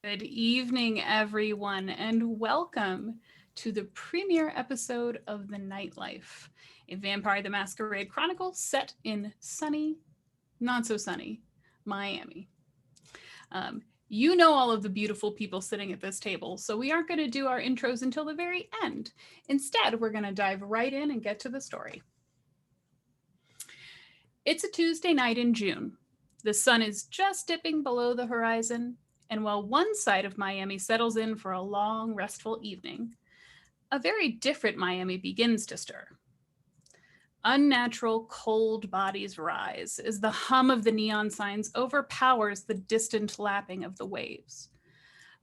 Good evening, everyone, and welcome to the premiere episode of The Nightlife, a Vampire the Masquerade chronicle set in sunny, not so sunny, Miami. You know all of the beautiful people sitting at this table, so we aren't going to do our intros until the very end. Instead, we're going to dive right in and get to the story. It's a Tuesday night in June. The sun is just dipping below the horizon, and while one side of Miami settles in for a long, restful evening, a very different Miami begins to stir. Unnatural, cold bodies rise as the hum of the neon signs overpowers the distant lapping of the waves.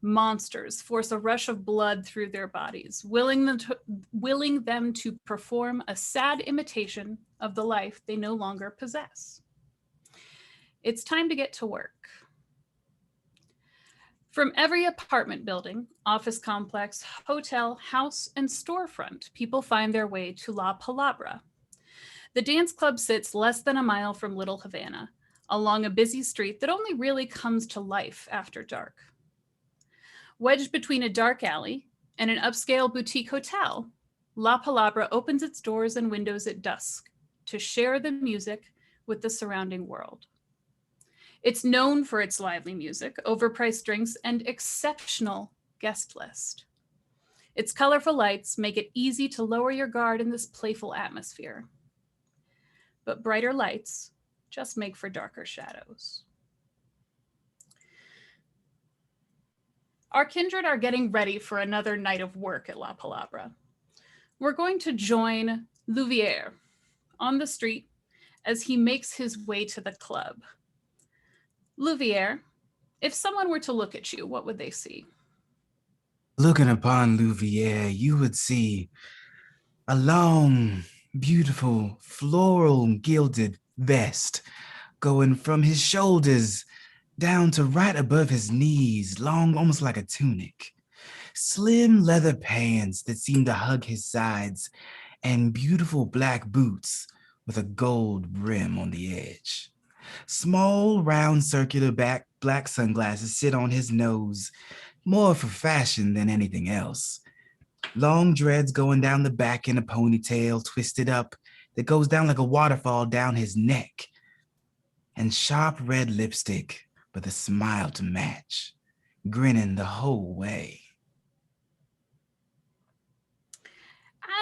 Monsters force a rush of blood through their bodies, willing them to perform a sad imitation of the life they no longer possess. It's time to get to work. From every apartment building, office complex, hotel, house, and storefront, people find their way to La Palabra. The dance club sits less than a mile from Little Havana, along a busy street that only really comes to life after dark. Wedged between a dark alley and an upscale boutique hotel, La Palabra opens its doors and windows at dusk to share the music with the surrounding world. It's known for its lively music, overpriced drinks, and exceptional guest list. Its colorful lights make it easy to lower your guard in this playful atmosphere. But brighter lights just make for darker shadows. Our kindred are getting ready for another night of work at La Palabra. We're going to join Louviere on the street as he makes his way to the club. Louviere, if someone were to look at you, what would they see? Looking upon Louviere, you would see a long, beautiful, floral gilded vest going from his shoulders down to right above his knees, long, almost like a tunic. Slim leather pants that seem to hug his sides, and beautiful black boots with a gold rim on the edge. Small, round, circular black sunglasses sit on his nose, more for fashion than anything else. Long dreads going down the back in a ponytail, twisted up, that goes down like a waterfall down his neck. And sharp red lipstick with a smile to match, grinning the whole way.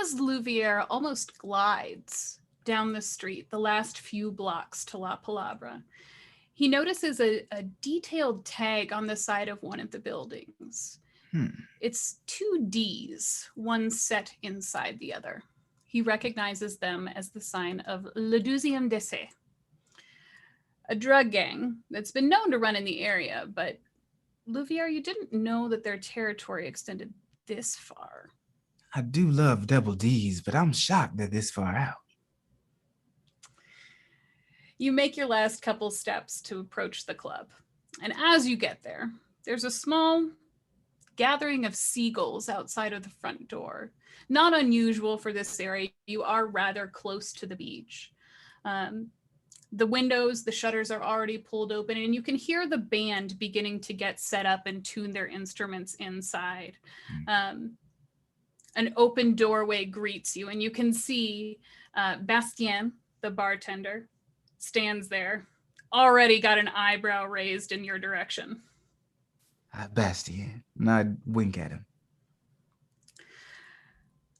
As Louviere almost glides down the street, the last few blocks to La Palabra, he notices a detailed tag on the side of one of the buildings. It's two D's, one set inside the other. He recognizes them as the sign of Le 12e Décès, a drug gang that's been known to run in the area, but Louviere, you didn't know that their territory extended this far. I do love double D's, but I'm shocked they're this far out. You make your last couple steps to approach the club. And as you get there, there's a small gathering of seagulls outside of the front door. Not unusual for this area. You are rather close to the beach. The windows, the shutters are already pulled open, and you can hear the band beginning to get set up and tune their instruments inside. An open doorway greets you, and you can see Bastien, the bartender, stands there, already got an eyebrow raised in your direction. Bastien, and I'd wink at him.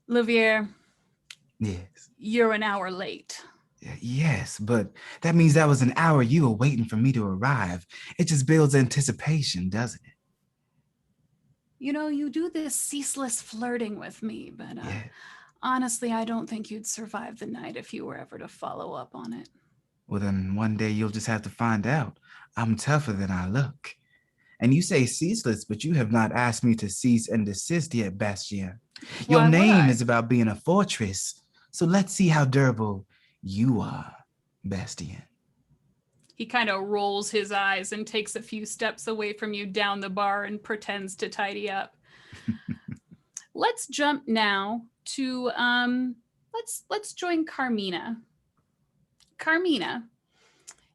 Louviere. Yes. You're an hour late. Yes, but that means that was an hour you were waiting for me to arrive. It just builds anticipation, doesn't it? You know, you do this ceaseless flirting with me, but honestly, I don't think you'd survive the night if you were ever to follow up on it. Well, then one day you'll just have to find out. I'm tougher than I look. And you say ceaseless, but you have not asked me to cease and desist yet, Bastien. Your name is about being a fortress, so let's see how durable you are, Bastien. He kind of rolls his eyes and takes a few steps away from you down the bar and pretends to tidy up. Let's jump now to let's join Carmina. Carmina,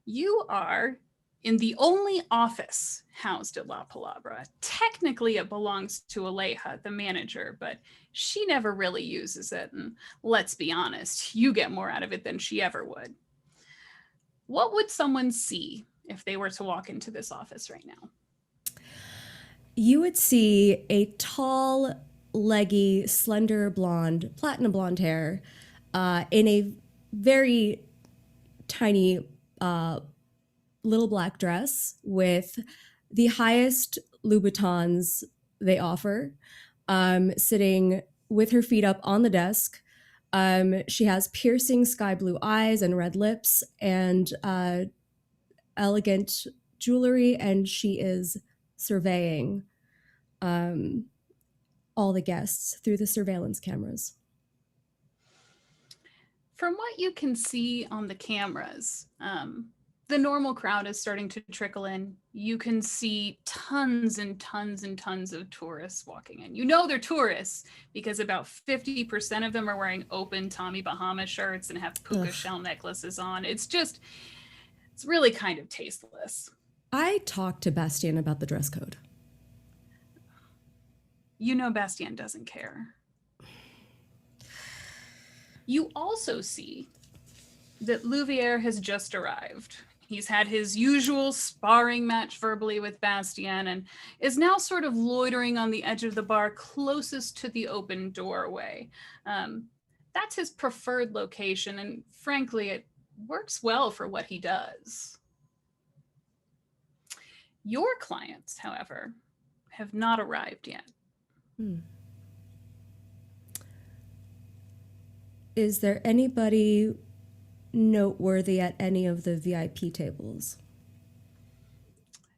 you are in the only office housed at La Palabra. Technically, it belongs to Aleja, the manager, but she never really uses it. And let's be honest, you get more out of it than she ever would. What would someone see if they were to walk into this office right now? You would see a tall, leggy, slender blonde, platinum blonde hair, in a very tiny little black dress with the highest Louboutins they offer, sitting with her feet up on the desk. She has piercing sky blue eyes and red lips and elegant jewelry, and she is surveying all the guests through the surveillance cameras. From what you can see on the cameras, the normal crowd is starting to trickle in. You can see tons and tons and tons of tourists walking in. You know they're tourists because about 50% of them are wearing open Tommy Bahama shirts and have puka shell necklaces on. It's really kind of tasteless. I talked to Bastien about the dress code. You know Bastien doesn't care. You also see that Louvière has just arrived. He's had his usual sparring match verbally with Bastien and is now sort of loitering on the edge of the bar closest to the open doorway. That's his preferred location, and frankly, it works well for what he does. Your clients, however, have not arrived yet. Is there anybody noteworthy at any of the VIP tables?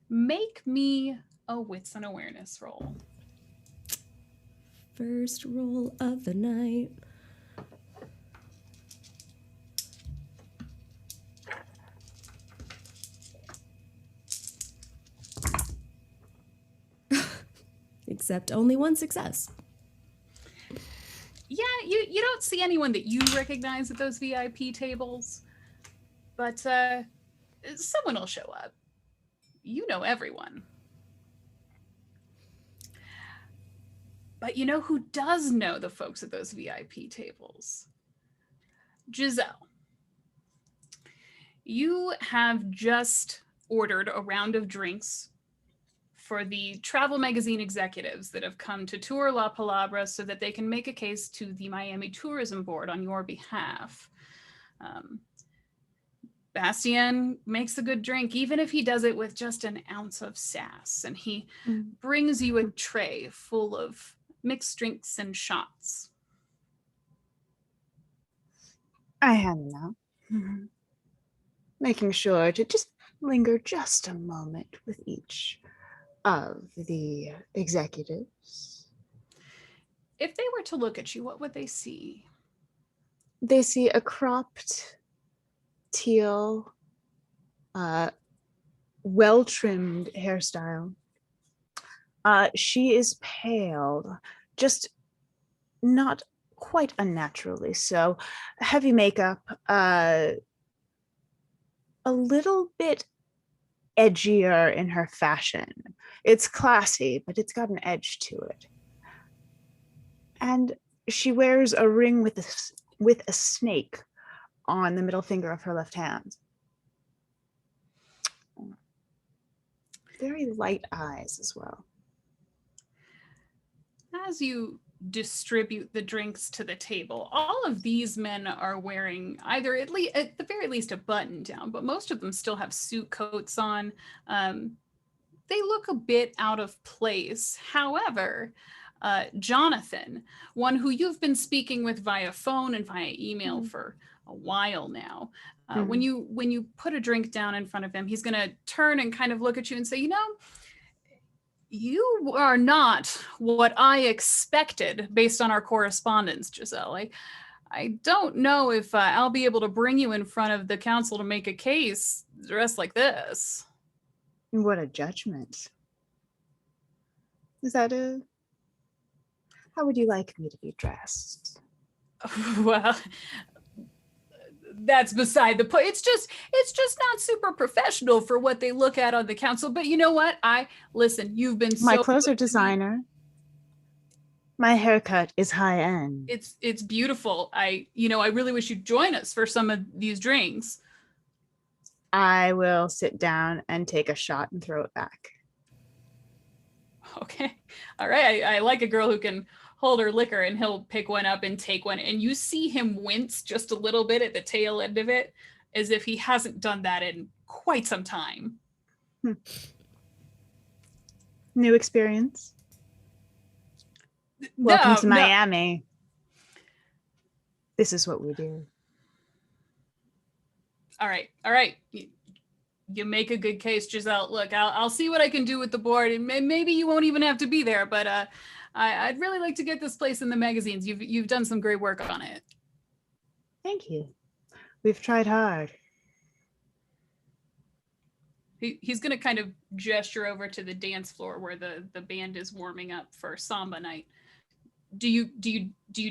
Make me a wits and awareness roll. First roll of the night. Except only one success. Yeah, you don't see anyone that you recognize at those VIP tables, but someone will show up. You know everyone. But you know who does know the folks at those VIP tables? Giselle. You have just ordered a round of drinks for the travel magazine executives that have come to tour La Palabra so that they can make a case to the Miami Tourism Board on your behalf. Bastien makes a good drink, even if he does it with just an ounce of sass, and he brings you a tray full of mixed drinks and shots. I hand them out, making sure to just linger just a moment with each of the executives. If they were to look at you, what would they see? They see a cropped, teal, well-trimmed hairstyle. She is pale, just not quite unnaturally so. Heavy makeup, a little bit edgier in her fashion. It's classy, but it's got an edge to it. And she wears a ring with a snake on the middle finger of her left hand. Very light eyes as well. As you distribute the drinks to the table, all of these men are wearing either at the very least a button down, but most of them still have suit coats on. They look a bit out of place. However, Jonathan, one who you've been speaking with via phone and via email for a while now, when you put a drink down in front of him, he's going to turn and kind of look at you and say, you know, you are not what I expected based on our correspondence, Giselle. I don't know if I'll be able to bring you in front of the council to make a case dressed like this. What a judgment. Is that how would you like me to be dressed? Well, that's beside the point. It's just not super professional for what they look at on the council. But you know what? Listen, you've been My so clothes are good to me. designer. My haircut is high end. It's beautiful. I really wish you'd join us for some of these drinks. I will sit down and take a shot and throw it back. Okay. All right. I like a girl who can hold her liquor, and he'll pick one up and take one. And you see him wince just a little bit at the tail end of it, as if he hasn't done that in quite some time. New experience. Welcome to Miami. This is what we do. All right. You make a good case, Giselle. Look, I'll see what I can do with the board, and maybe you won't even have to be there. But I'd really like to get this place in the magazines. You've done some great work on it. Thank you. We've tried hard. He's going to kind of gesture over to the dance floor where the band is warming up for samba night. Do you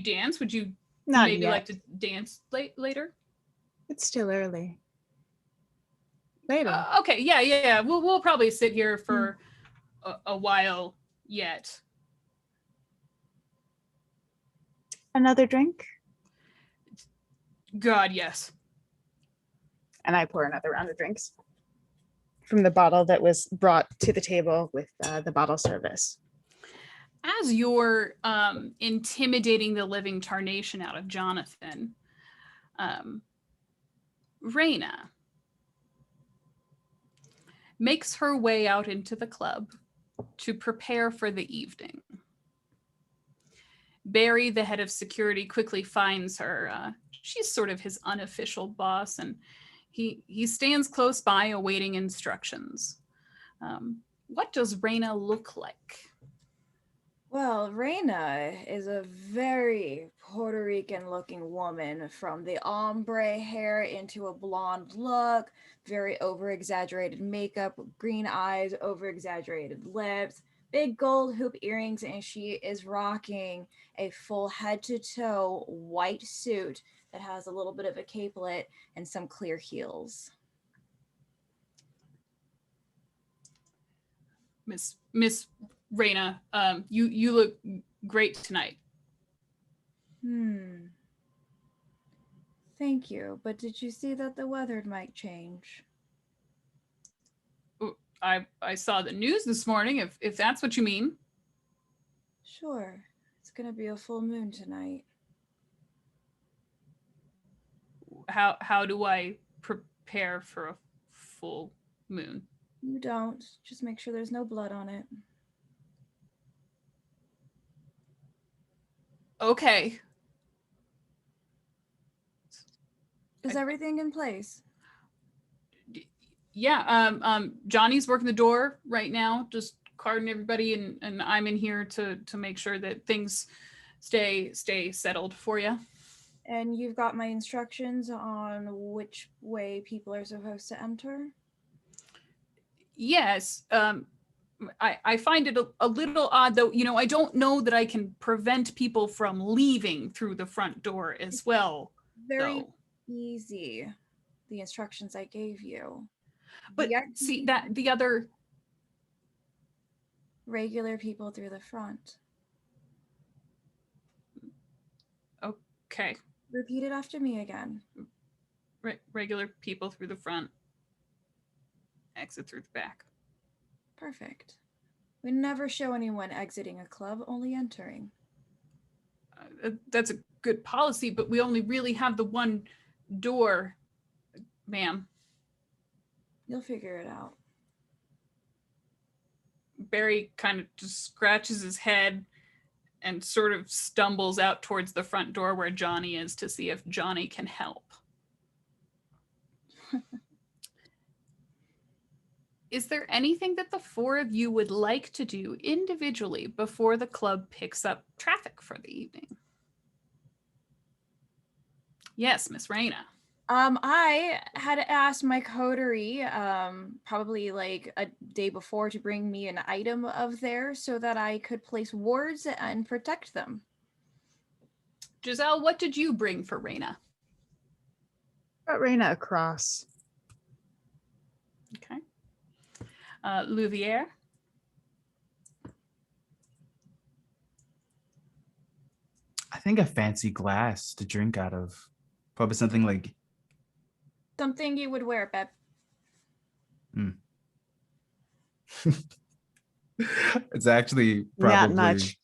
dance? Would you Not maybe yet. like to dance later? It's still early. Later. Okay, yeah. We'll probably sit here for a while yet. Another drink? God, yes. And I pour another round of drinks from the bottle that was brought to the table with the bottle service. As you're intimidating the living tarnation out of Jonathan, Raina makes her way out into the club to prepare for the evening. Barry, the head of security, quickly finds her. She's sort of his unofficial boss, and he stands close by awaiting instructions. What does Raina look like? Well, Reina is a very Puerto Rican looking woman, from the ombre hair into a blonde look, very over exaggerated makeup, green eyes, over exaggerated lips, big gold hoop earrings, and she is rocking a full head to toe white suit that has a little bit of a capelet and some clear heels. Miss Raina, you look great tonight. Thank you, but did you see that the weather might change? I saw the news this morning, if that's what you mean. Sure. It's gonna be a full moon tonight. How do I prepare for a full moon? You don't. Just make sure there's no blood on it. Okay. Is everything in place? Yeah, Johnny's working the door right now, just carding everybody, and I'm in here to make sure that things stay settled for you. And you've got my instructions on which way people are supposed to enter? Yes. I find it a little odd, though. I don't know that I can prevent people from leaving through the front door as well. Very though. easy. The instructions I gave you. But see that the other regular people through the front. Okay. Repeat it after me again. Regular people through the front. Exit through the back. Perfect. We never show anyone exiting a club, only entering. That's a good policy, but we only really have the one door, ma'am. You'll figure it out. Barry kind of just scratches his head and sort of stumbles out towards the front door where Johnny is to see if Johnny can help. Is there anything that the four of you would like to do individually before the club picks up traffic for the evening? Yes, Miss Raina. I had asked my coterie probably like a day before to bring me an item of theirs so that I could place wards and protect them. Giselle, what did you bring for Raina? Brought Raina across. Okay. Louvier. I think a fancy glass to drink out of. Probably something like. Something you would wear, Beb. It's actually Not probably. much.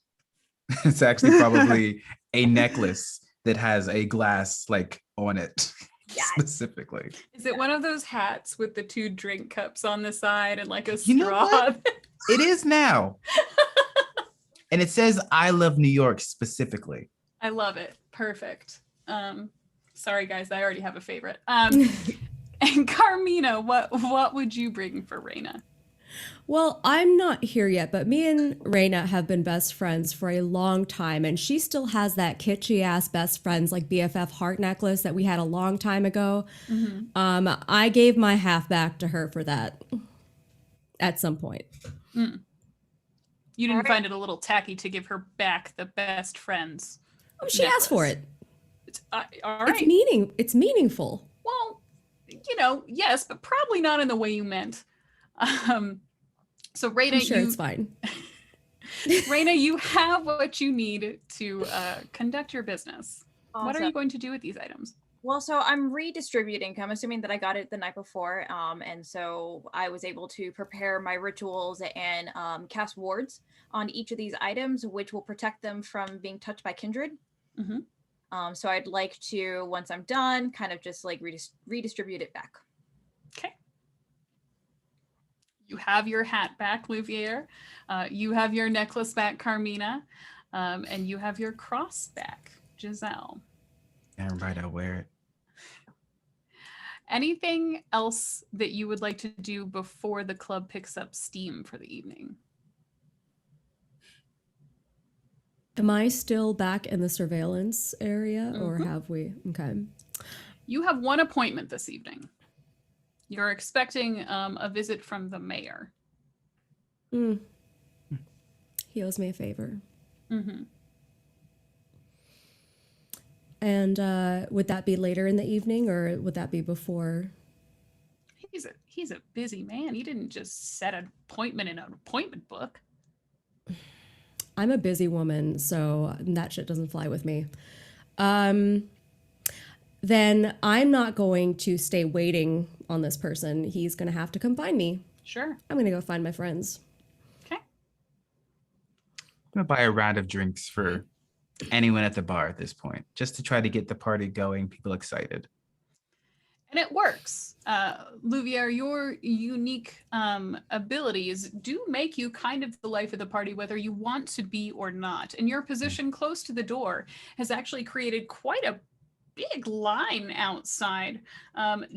It's actually probably a necklace that has a glass like on it specifically. Is it one of those hats with the 2 drink cups on the side and like a You know straw? what? It is now. And it says I love New York specifically. I love it. Perfect. Sorry guys, I already have a favorite. And Carmina, what would you bring for Raina? Well, I'm not here yet, but me and Raina have been best friends for a long time, and she still has that kitschy ass best friends like BFF heart necklace that we had a long time ago. Mm-hmm. I gave my half back to her for that at some point. You didn't Alright. find it a little tacky to give her back the best friends? Oh, she asked for necklace? it. It's, all right. It's meaningful. Well, yes, but probably not in the way you meant. So Raina, I'm sure it's fine. Raina, you have what you need to conduct your business. What are Awesome. you going to do with these items? Well, so I'm redistributing. I'm assuming that I got it the night before, and so I was able to prepare my rituals and cast wards on each of these items, which will protect them from being touched by kindred. Mm-hmm. So I'd like to, once I'm done, kind of just like redistribute it back. Okay. You have your hat back, Louvier. You have your necklace back, Carmina. And you have your cross back, Giselle. Damn right, I wear it. Anything else that you would like to do before the club picks up steam for the evening? Am I still back in the surveillance area, or Mhm. have we? Okay. You have one appointment this evening. You're expecting a visit from the mayor. He owes me a favor. Mm-hmm. And would that be later in the evening, or would that be before? He's a busy man. He didn't just set an appointment in an appointment book. I'm a busy woman, so that shit doesn't fly with me. Then I'm not going to stay waiting on this person. He's going to have to come find me. Sure. I'm going to go find my friends. Okay. I'm gonna buy a round of drinks for anyone at the bar at this point, just to try to get the party going, people excited. And it works. Louvier, your unique abilities do make you kind of the life of the party, whether you want to be or not. And your position close to the door has actually created quite a big line outside.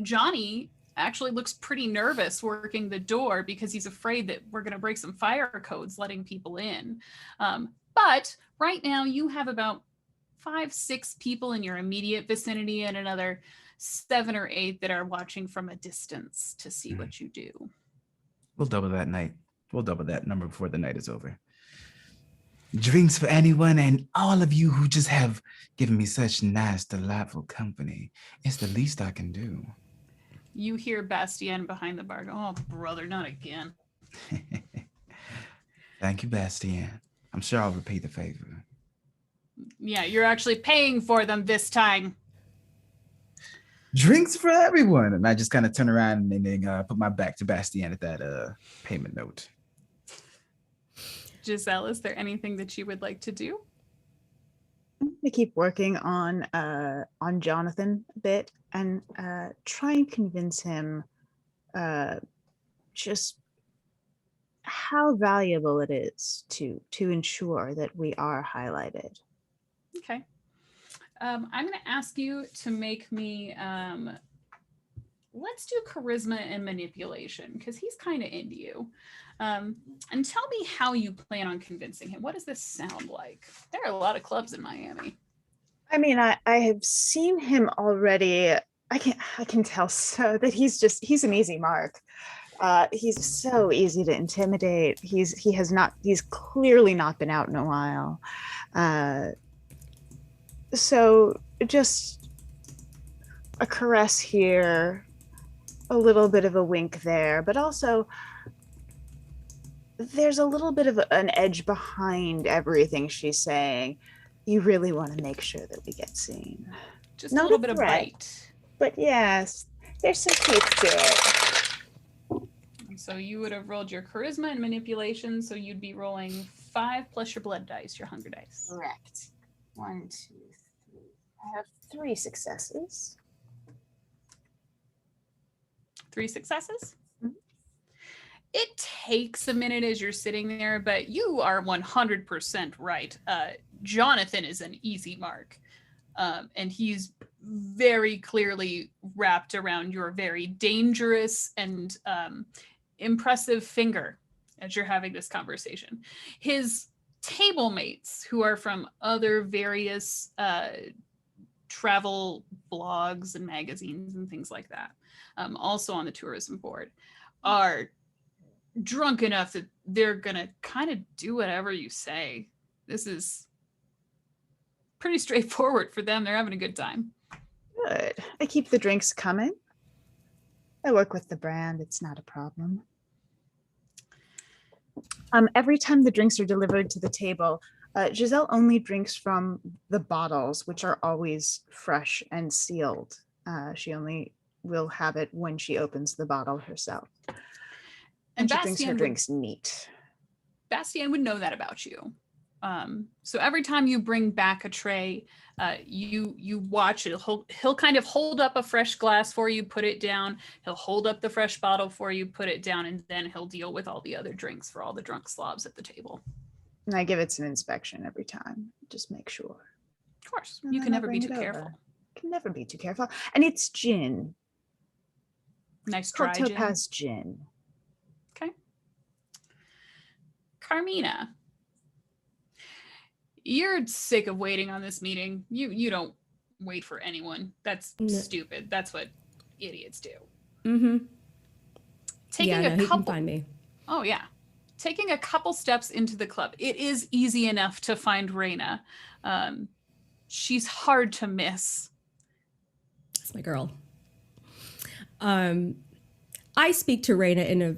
Johnny actually looks pretty nervous working the door because he's afraid that we're going to break some fire codes letting people in. But right now you have about 5-6 people in your immediate vicinity and another 7 or 8 that are watching from a distance to see what you do. We'll double that night. We'll double that number before the night is over. Drinks for anyone and all of you who just have given me such nice, delightful company. It's the least I can do. You hear Bastien behind the bar go, "Oh, brother, not again." Thank you, Bastien. I'm sure I'll repay the favor. Yeah, you're actually paying for them this time. Drinks for everyone. And I just kind of turn around and then put my back to Bastien at that payment note. Giselle, is there anything that you would like to do? I'm gonna keep working on Jonathan a bit and try and convince him just how valuable it is to ensure that we are highlighted. Okay. I'm going to ask you to make me, let's do charisma and manipulation because he's kind of into you. And tell me how you plan on convincing him. What does this sound like? There are a lot of clubs in Miami. I mean, I have seen him already. I can tell so that he's an easy mark. He's so easy to intimidate. He's clearly not been out in a while. So just a caress here, a little bit of a wink there, but also there's a little bit of an edge behind everything she's saying. You really want to make sure that we get seen. Just Not a little a bit of threat. bite. But yes, there's some teeth to it. So you would have rolled your charisma and manipulation, so you'd be rolling 5 plus your blood dice, your hunger dice. Correct. 1, 2, 3. I have 3 successes. 3 successes? Mhm. It takes a minute as you're sitting there, but you are 100% right. Jonathan is an easy mark. And he's very clearly wrapped around your very dangerous and impressive finger as you're having this conversation. His table mates, who are from other various travel blogs and magazines and things like that, also on the tourism board, are drunk enough that they're gonna kind of do whatever you say. This is pretty straightforward for them. They're having a good time. Good. I keep the drinks coming. I work with the brand. It's not a problem. Every time the drinks are delivered to the table, Giselle only drinks from the bottles, which are always fresh and sealed. She only will have it when she opens the bottle herself. And she drinks her drinks neat. Bastien would know that about you. So every time you bring back a tray, you watch it. He'll kind of hold up a fresh glass for you, put it down. He'll hold up the fresh bottle for you, put it down, and then he'll deal with all the other drinks for all the drunk slobs at the table. And I give it some inspection every time. Just make sure. Of course, And you then can I never be bring too it careful. over. Can never be too careful. And it's gin. Nice It's dry called gin. Topaz gin. Okay. Carmina, you're sick of waiting on this meeting. You don't wait for anyone. That's stupid. That's what idiots do. Mm-hmm. He can find me. Oh yeah. Taking a couple steps into the club, it is easy enough to find Raina. She's hard to miss. That's my girl. I speak to Raina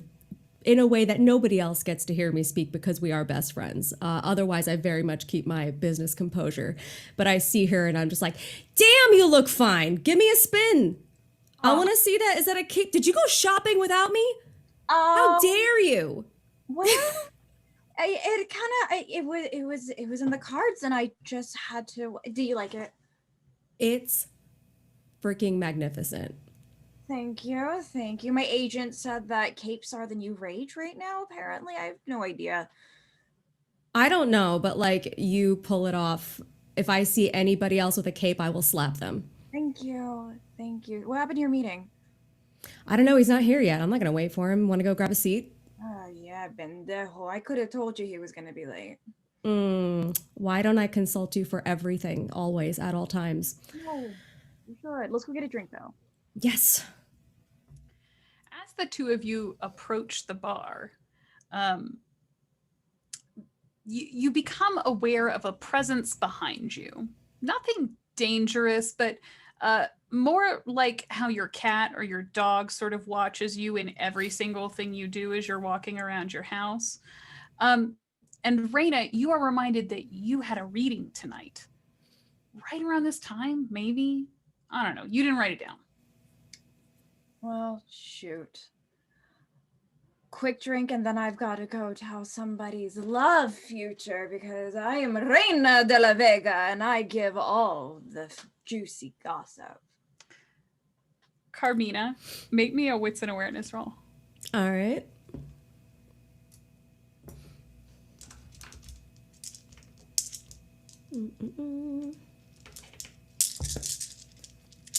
in a way that nobody else gets to hear me speak because we are best friends. Otherwise, I very much keep my business composure. But I see her and I'm just like, damn, you look fine. Give me a spin. I want to see that. Is that a cake? Did you go shopping without me? How dare you? Well, it was in the cards and I just had to. Do you like it? It's freaking magnificent. Thank you. Thank you. My agent said that capes are the new rage right now, apparently. I have no idea. I don't know, but like you pull it off. If I see anybody else with a cape, I will slap them. Thank you. Thank you. What happened to your meeting? I don't know. He's not here yet. I'm not going to wait for him. Want to go grab a seat? Yeah, pendejo. I could have told you he was going to be late. Why don't I consult you for everything, always, at all times? No, you should. Let's go get a drink, though. Yes. As the two of you approach the bar, you become aware of a presence behind you. Nothing dangerous, but more like how your cat or your dog sort of watches you in every single thing you do as you're walking around your house. And Raina, you are reminded that you had a reading tonight. Right around this time, maybe? I don't know. You didn't write it down. Well, shoot. Quick drink and then I've got to go tell somebody's love future because I am Reina de la Vega and I give all the juicy gossip. Carmina, make me a wits and awareness roll. All right.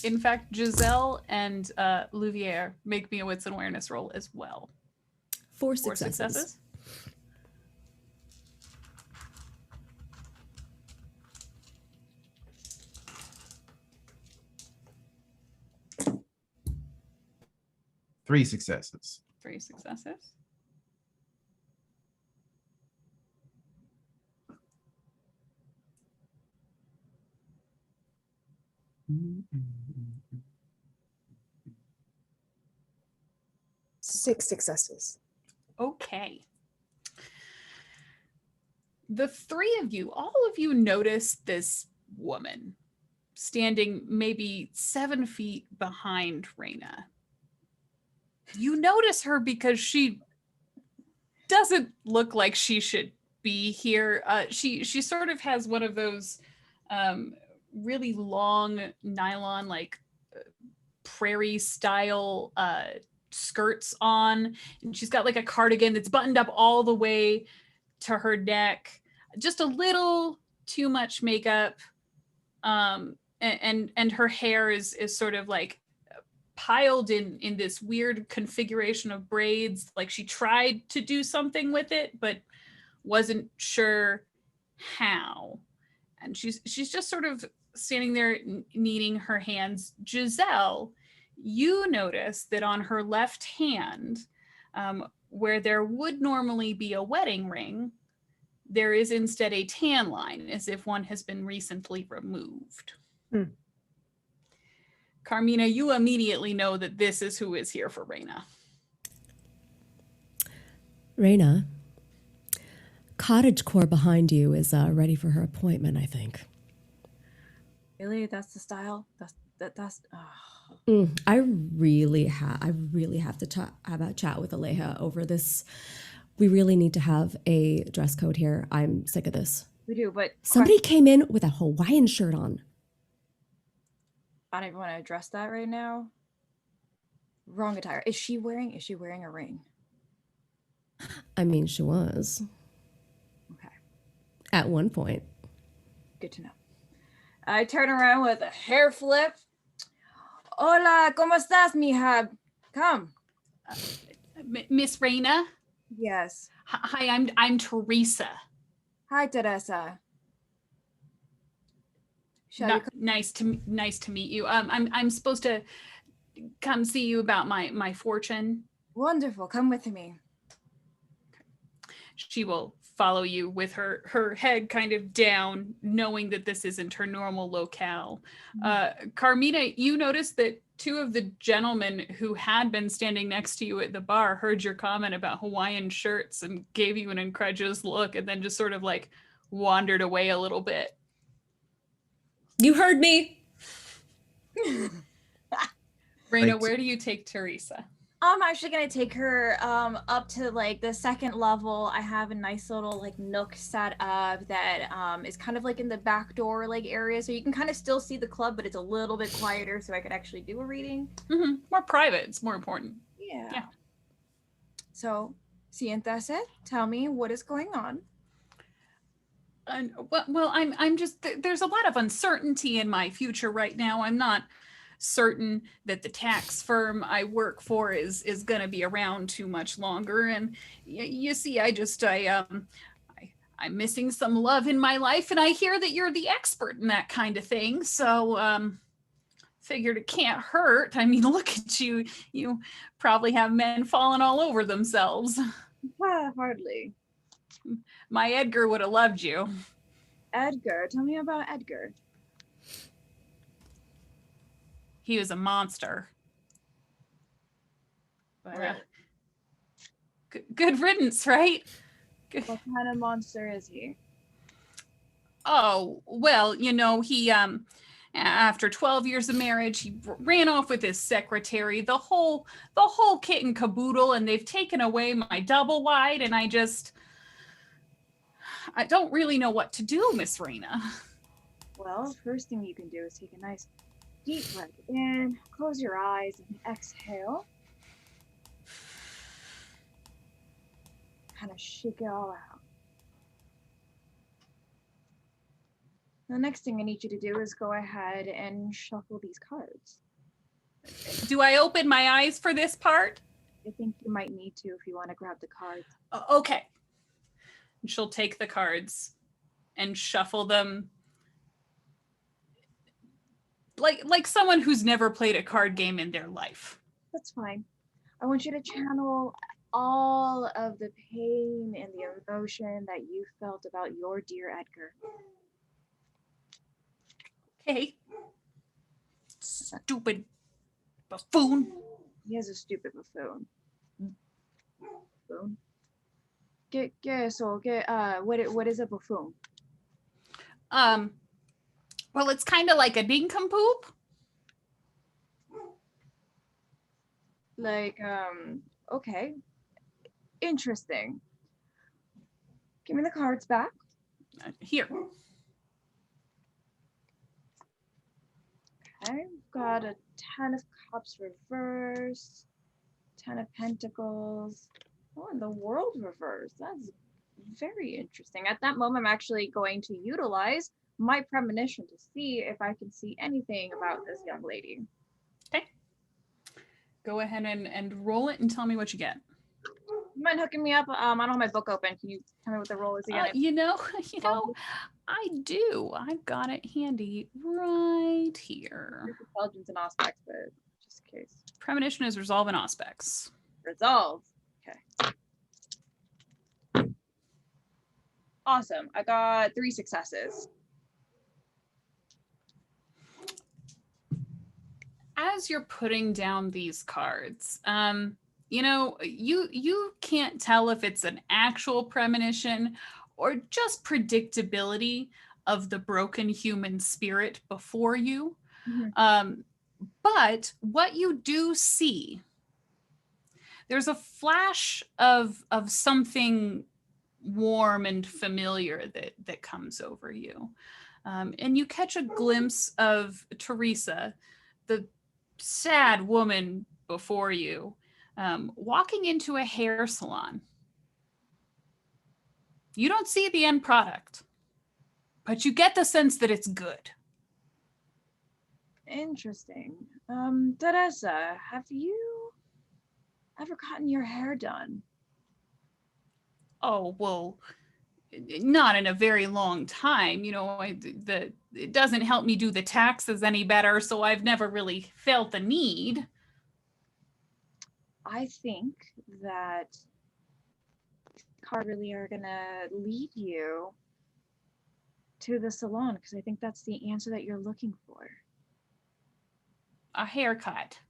In fact, Giselle and Louviere make me a wits and awareness roll as well. 4 successes. 3 successes. 3 successes. 6 successes. Okay. The three of you, all of you notice this woman standing maybe 7 feet behind Raina. You notice her because she doesn't look like she should be here. She sort of has one of those really long nylon, like prairie style skirts on, and she's got like a cardigan that's buttoned up all the way to her neck. Just a little too much makeup, and her hair is sort of like piled in this weird configuration of braids. Like she tried to do something with it, but wasn't sure how. And she's just sort of standing there kneading her hands. Giselle, you notice that on her left hand, where there would normally be a wedding ring, there is instead a tan line, as if one has been recently removed. Carmina, you immediately know that this is who is here for Raina. Raina, cottagecore behind you is ready for her appointment, I think. Really? That's the style? That's I really have to have a chat with Aleja over this. We really need to have a dress code here. I'm sick of this. We do, but Somebody came in with a Hawaiian shirt on. I don't even want to address that right now. Wrong attire. Is she wearing a ring? I mean, she was. Okay. At one point. Good to know. I turn around with a hair flip. Hola, ¿cómo estás, mija? Come. Miss Raina? Yes. Hi, I'm Teresa. Hi, Teresa. Nice to meet you. I'm supposed to come see you about my fortune. Wonderful. Come with me. She will follow you with her head kind of down, knowing that this isn't her normal locale. Carmina, you noticed that 2 of the gentlemen who had been standing next to you at the bar heard your comment about Hawaiian shirts and gave you an incredulous look, and then just sort of like wandered away a little bit. You heard me. Raina, where do you take Teresa? I'm actually gonna take her up to like the 2nd level. I have a nice little like nook set up that is kind of like in the back door like area, so you can kind of still see the club, but it's a little bit quieter, so I could actually do a reading. More private. It's more important. Yeah. So, siéntase. Tell me what is going on. Well, I'm just there's a lot of uncertainty in my future right now. I'm not certain that the tax firm I work for is going to be around too much longer, and you see, I'm missing some love in my life, and I hear that you're the expert in that kind of thing, so figured it can't hurt. I mean, look at you probably have men falling all over themselves. Hardly. My Edgar would have loved you. Edgar, tell me about Edgar. He was a monster. But, good riddance, right? What kind of monster is he? Oh, well, he after 12 years of marriage, he ran off with his secretary, the whole kit and caboodle, and they've taken away my double wide, and I don't really know what to do, Miss Raina. Well, first thing you can do is take a nice deep breath in, close your eyes, and exhale. Kind of shake it all out. The next thing I need you to do is go ahead and shuffle these cards. Do I open my eyes for this part? I think you might need to if you want to grab the cards. Okay. She'll take the cards and shuffle them like someone who's never played a card game in their life. That's fine. I want you to channel all of the pain and the emotion that you felt about your dear Edgar. Okay. Stupid buffoon. He is a stupid buffoon. buffoon. What is a buffoon? Well, it's kind of like a nincompoop. Like, okay. Interesting. Give me the cards back. Here. Okay, got a 10 of cups reversed, 10 of pentacles. Oh, and the world reversed. That's very interesting. At that moment, I'm actually going to utilize my premonition to see if I can see anything about this young lady. Okay. Go ahead and roll it and tell me what you get. You mind hooking me up? I don't have my book open. Can you tell me what the roll is again? You know, I do. I've got it handy right here. Intelligence and aspects, but just in case. Premonition is resolve and aspects. Resolve. Okay. Awesome. I got 3 successes. As you're putting down these cards, you know, you can't tell if it's an actual premonition or just predictability of the broken human spirit before you. Mhm. But what you do see, there's a flash of something warm and familiar that comes over you. And you catch a glimpse of Teresa, the sad woman before you, walking into a hair salon. You don't see the end product, but you get the sense that it's good. Interesting. Teresa, have you ever gotten your hair done? Oh, well, not in a very long time. You know, it doesn't help me do the taxes any better, so I've never really felt the need. I think that cards really are gonna lead you to the salon because I think that's the answer that you're looking for. A haircut.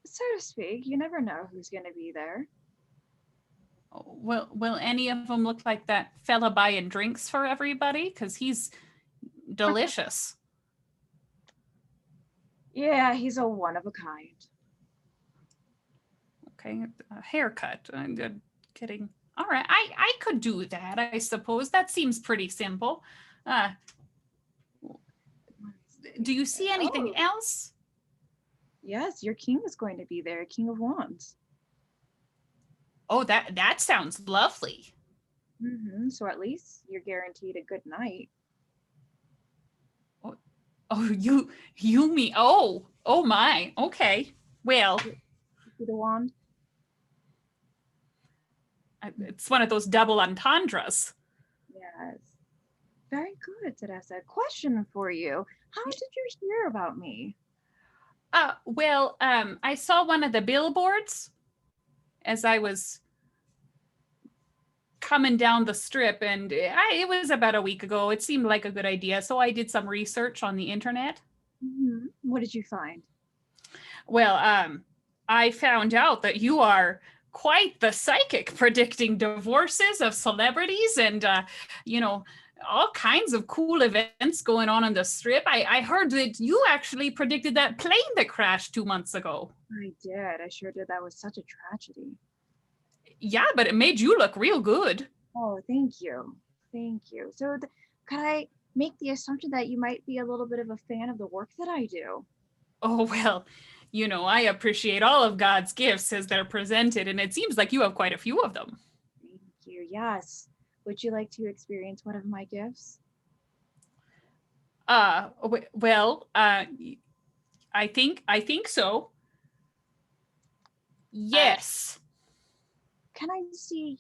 So to speak, you never know who's gonna be there. Will any of them look like that fella buying drinks for everybody? Because he's delicious. Yeah, he's a one of a kind. Okay, a haircut. I'm kidding. All right, I could do that, I suppose. That seems pretty simple. Do you see anything else? Yes, your king is going to be there, King of Wands. Oh, that sounds lovely. So at least you're guaranteed a good night. Oh, you mean, oh my, okay. Well, See the wand? it's one of those double entendres. Yes. Very good, Teresa. Question for you. How did you hear about me? Well, I saw one of the billboards as I was coming down the strip, and it was about a week ago. It seemed like a good idea, so I did some research on the internet. What did you find? Well, I found out that you are quite the psychic, predicting divorces of celebrities and, you know, all kinds of cool events going on the strip. I heard that you actually predicted that plane that crashed 2 months ago. I did. I sure did. That was such a tragedy. Yeah, but it made you look real good. Oh, thank you. Thank you. So could I make the assumption that you might be a little bit of a fan of the work that I do? Oh, well, you know, I appreciate all of God's gifts as they're presented, and it seems like you have quite a few of them. Thank you. Yes. Would you like to experience one of my gifts? Well, I think so. Yes. Can I see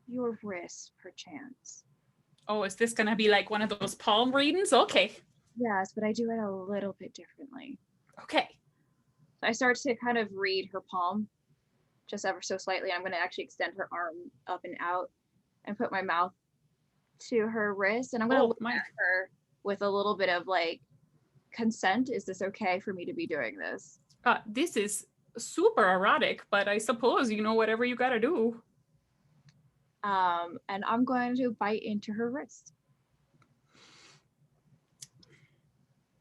your wrist, perchance? Oh, is this gonna be like one of those palm readings? Okay. Yes, but I do it a little bit differently. Okay. I start to kind of read her palm just ever so slightly. I'm going to actually extend her arm up and out and put my mouth to her wrist. And I'm going to look at her with a little bit of like consent. Is this okay for me to be doing this? This is super erotic, but I suppose, whatever you gotta do. And I'm going to bite into her wrist.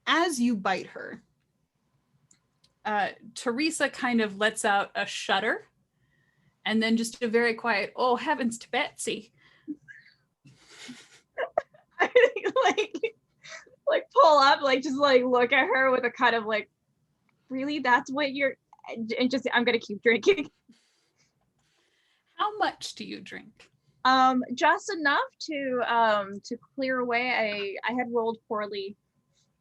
As you bite her, Teresa kind of lets out a shudder and then just a very quiet, "Oh, heavens to Betsy." I like pull up, like just like look at her with a kind of like, really, that's what you're, and just I'm gonna keep drinking. How much do you drink? Just enough to clear away. I had rolled poorly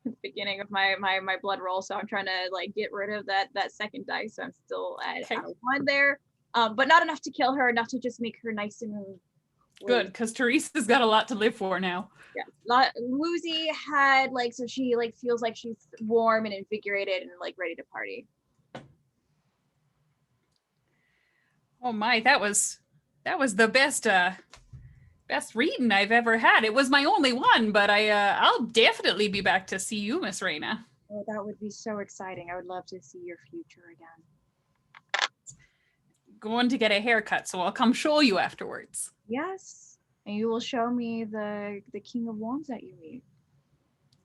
at the beginning of my blood roll, so I'm trying to like get rid of that second dice. So I'm still at a 1 there, but not enough to kill her, enough to just make her nice and good, because Teresa's got a lot to live for now. Yeah, Woozy had like, so she like feels like she's warm and invigorated and like ready to party. Oh my, that was the best reading I've ever had. It was my only one, but I'll definitely be back to see you, Miss Raina. Oh, that would be so exciting. I would love to see your future again. Going to get a haircut, so I'll come show you afterwards. Yes, and you will show me the King of Wands that you meet.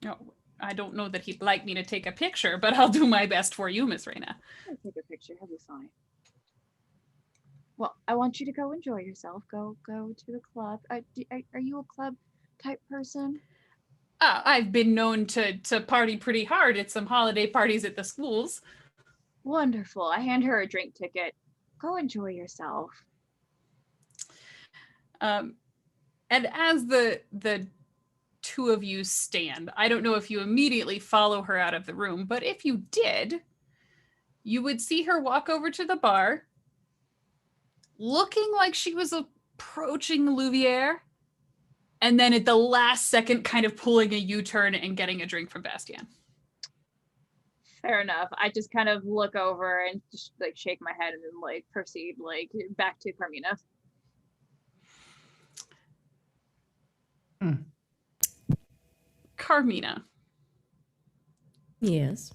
No, I don't know that he'd like me to take a picture, but I'll do my best for you, Miss Raina. I'll take a picture. He'll be fine. Well, I want you to go enjoy yourself. Go to the club. Are you a club type person? I've been known to party pretty hard at some holiday parties at the schools. Wonderful. I hand her a drink ticket. Go enjoy yourself. And as the two of you stand, I don't know if you immediately follow her out of the room, but if you did, you would see her walk over to the bar, looking like she was approaching Louvière, and then at the last second kind of pulling a U-turn and getting a drink from Bastien. Fair enough. I just kind of look over and just like shake my head and then like proceed like back to Carmina. Carmina. Yes.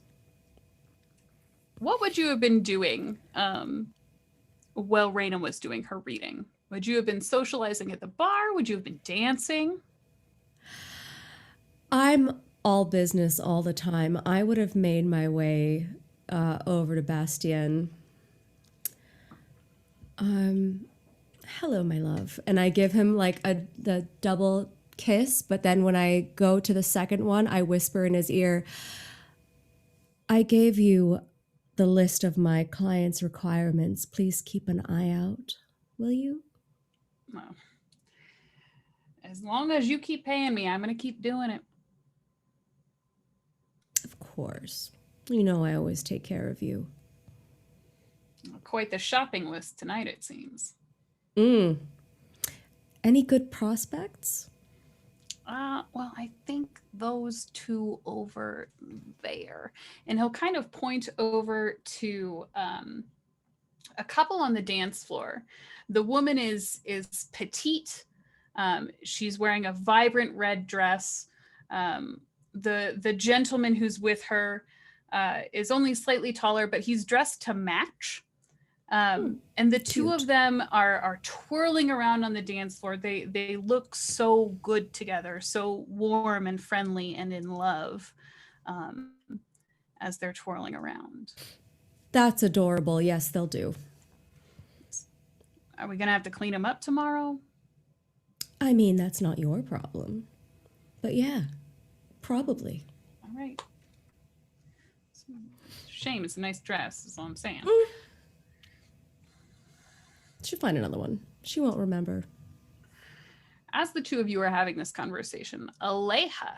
What would you have been doing while Raina was doing her reading? Would you have been socializing at the bar? Would you have been dancing? I'm all business all the time. I would have made my way over to Bastien. Hello, my love. And I give him like the double kiss, but then when I go to the second one, I whisper in his ear, I gave you the list of my clients' requirements. Please keep an eye out. Will you? Well, as long as you keep paying me, I'm going to keep doing it. Of course. You know I always take care of you. Quite the shopping list tonight, it seems. Any good prospects? Well, I think those two over there. And he'll kind of point over to a couple on the dance floor. The woman is petite. She's wearing a vibrant red dress. The gentleman who's with her is only slightly taller, but he's dressed to match. And the two of them are twirling around on the dance floor. They look so good together, so warm and friendly and in love as they're twirling around. That's adorable. Yes, they'll do. Are we going to have to clean them up tomorrow? I mean, that's not your problem. But yeah, probably. All right. Shame, it's a nice dress, is all I'm saying. She'll find another one. She won't remember. As the two of you are having this conversation, Aleja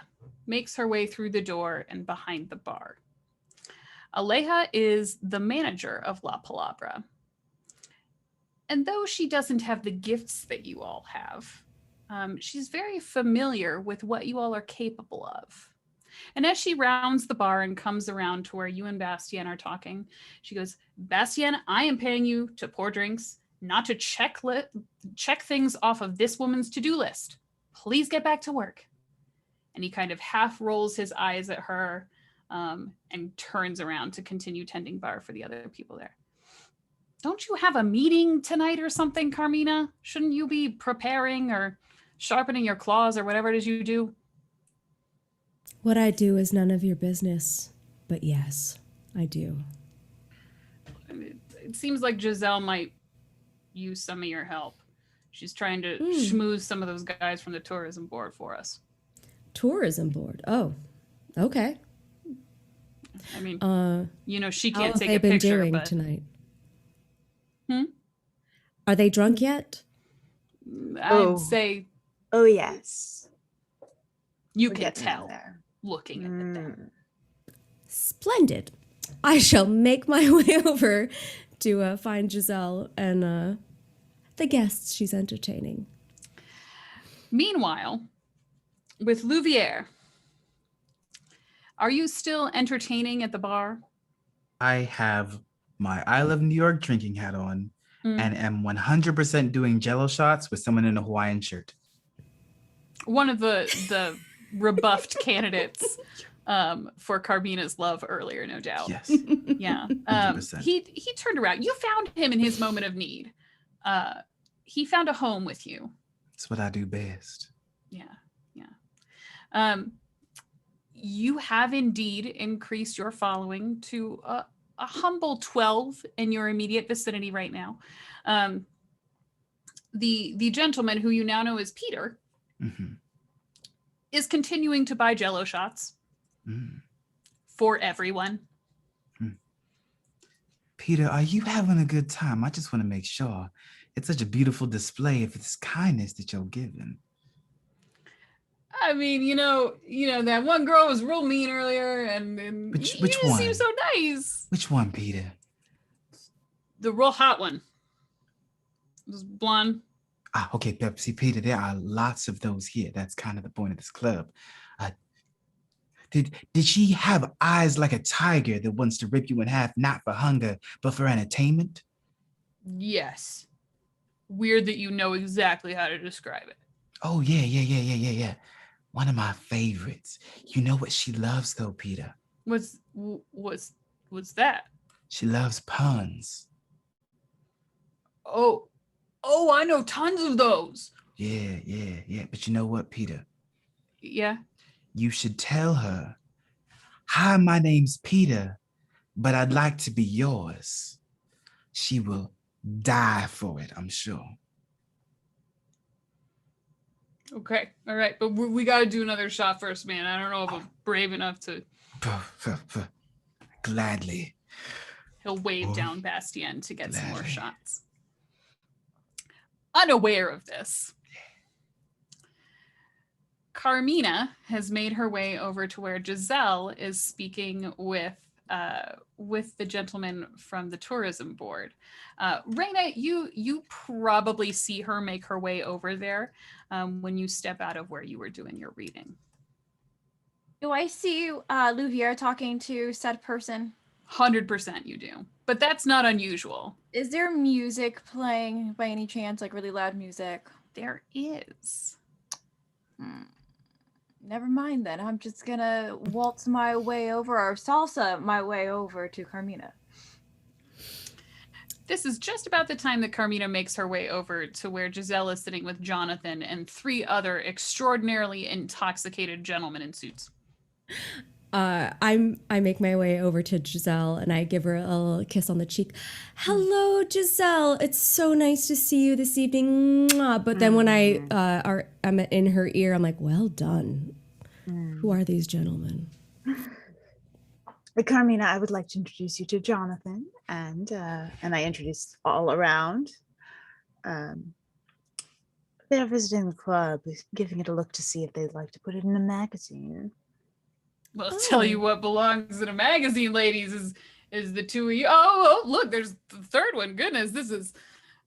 makes her way through the door and behind the bar. Aleja is the manager of La Palabra. And though she doesn't have the gifts that you all have, she's very familiar with what you all are capable of. And as she rounds the bar and comes around to where you and Bastien are talking, she goes, Bastien, I am paying you to pour drinks, not to check things off of this woman's to-do list. Please get back to work. And he kind of half rolls his eyes at her and turns around to continue tending bar for the other people there. don't you have a meeting tonight or something, Carmina? Shouldn't you be preparing or sharpening your claws or whatever it is you do? What I do is none of your business, but yes, I do. It seems like Giselle might use some of your help. She's trying to schmooze some of those guys from the tourism board for us. Tourism board. Oh, okay. I mean, she How can't have take they a been picture, doing but tonight? Are they drunk yet? I'd say Oh yes. you We're can getting in tell there. looking at them. Splendid. I shall make my way over to find Giselle and the guests she's entertaining. Meanwhile, with Louvière, are you still entertaining at the bar? I have my I Love New York drinking hat on and am 100% doing jello shots with someone in a Hawaiian shirt. One of the rebuffed candidates for Carmina's love earlier, no doubt. Yes. Yeah. 100%. He turned around. You found him in his moment of need. He found a home with you. That's what I do best. Yeah. You have indeed increased your following to a humble 12 in your immediate vicinity right now. The gentleman who you now know as Peter is continuing to buy jello shots for everyone. Peter, are you having a good time? I just want to make sure. It's such a beautiful display of this kindness that you're giving. I mean, that one girl was real mean earlier, and Which you one? seem so nice. Which one, Peter? The real hot one. This blonde. Okay, Pepsi, Peter, there are lots of those here. That's kind of the point of this club. Did she have eyes like a tiger that wants to rip you in half, not for hunger, but for entertainment? Yes. Weird that you know exactly how to describe it. Oh, yeah. One of my favorites. You know what she loves, though, Peter? What's that? She loves puns. Oh, I know tons of those. Yeah. But you know what, Peter? Yeah. You should tell her, hi, my name's Peter, but I'd like to be yours. She will die for it, I'm sure. Okay. All right. But we got to do another shot first, man. I don't know if I'm brave enough to. Gladly. He'll wave down Bastien to get some more shots. Unaware of this, Carmina has made her way over to where Giselle is speaking with the gentleman from the tourism board. Raina, you probably see her make her way over there when you step out of where you were doing your reading. Do I see Louvière talking to said person? 100% you do, but that's not unusual. Is there music playing by any chance, like really loud music? There is. Never mind then. I'm just gonna waltz my way over, or salsa my way over to Carmina. This is just about the time that Carmina makes her way over to where Giselle is sitting with Jonathan and 3 other extraordinarily intoxicated gentlemen in suits. I make my way over to Giselle and I give her a little kiss on the cheek. Hello, Giselle. It's so nice to see you this evening. Mwah. But then when I'm in her ear, I'm like, well done. Who are these gentlemen? Carmina, I would like to introduce you to Jonathan, and I introduce all around. They're visiting the club, giving it a look to see if they'd like to put it in a magazine. Well, tell you what belongs in a magazine, ladies, is the 2 of you. Oh, look, there's the 3rd one. Goodness, this is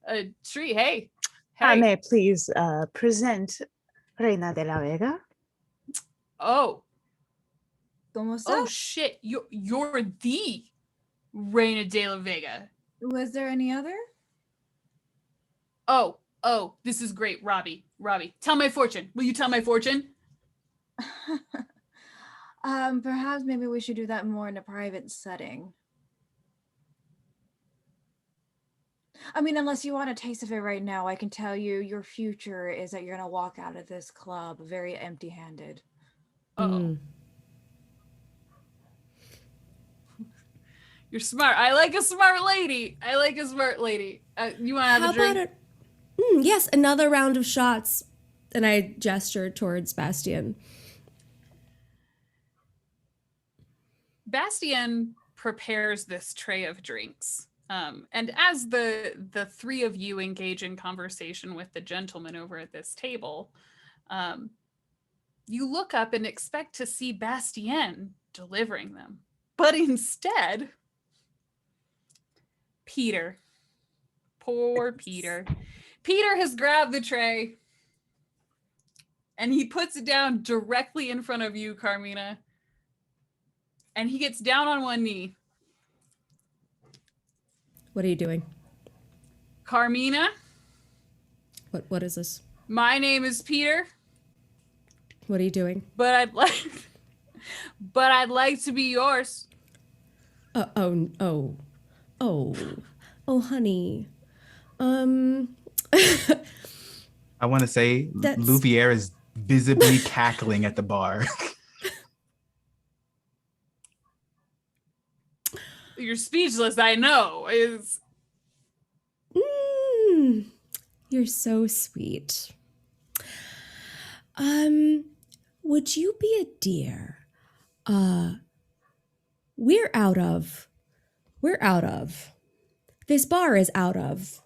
a treat. Hey. May I please present Reina de la Vega? Oh. ¿Cómo estás? Oh, shit. You're the Reina de la Vega. Was there any other? Oh, this is great. Robbie, tell my fortune. Will you tell my fortune? Perhaps maybe we should do that more in a private setting. I mean, unless you want a taste of it right now, I can tell you your future is that you're going to walk out of this club very empty-handed. Oh. You're smart. I like a smart lady. You want to have a drink? Yes, another round of shots. And I gesture towards Bastien. Bastien prepares this tray of drinks. And as the three of you engage in conversation with the gentleman over at this table, you look up and expect to see Bastien delivering them. But instead, Peter. Poor Peter. Peter has grabbed the tray and he puts it down directly in front of you, Carmina. And he gets down on one knee. What are you doing? Carmina? What is this? My name is Peter. What are you doing? But I'd like to be yours. Oh, honey. I want to say That's- Louvier is visibly cackling at the bar. You're speechless, I know. You're so sweet. Would you be a dear? We're out of. This bar is out of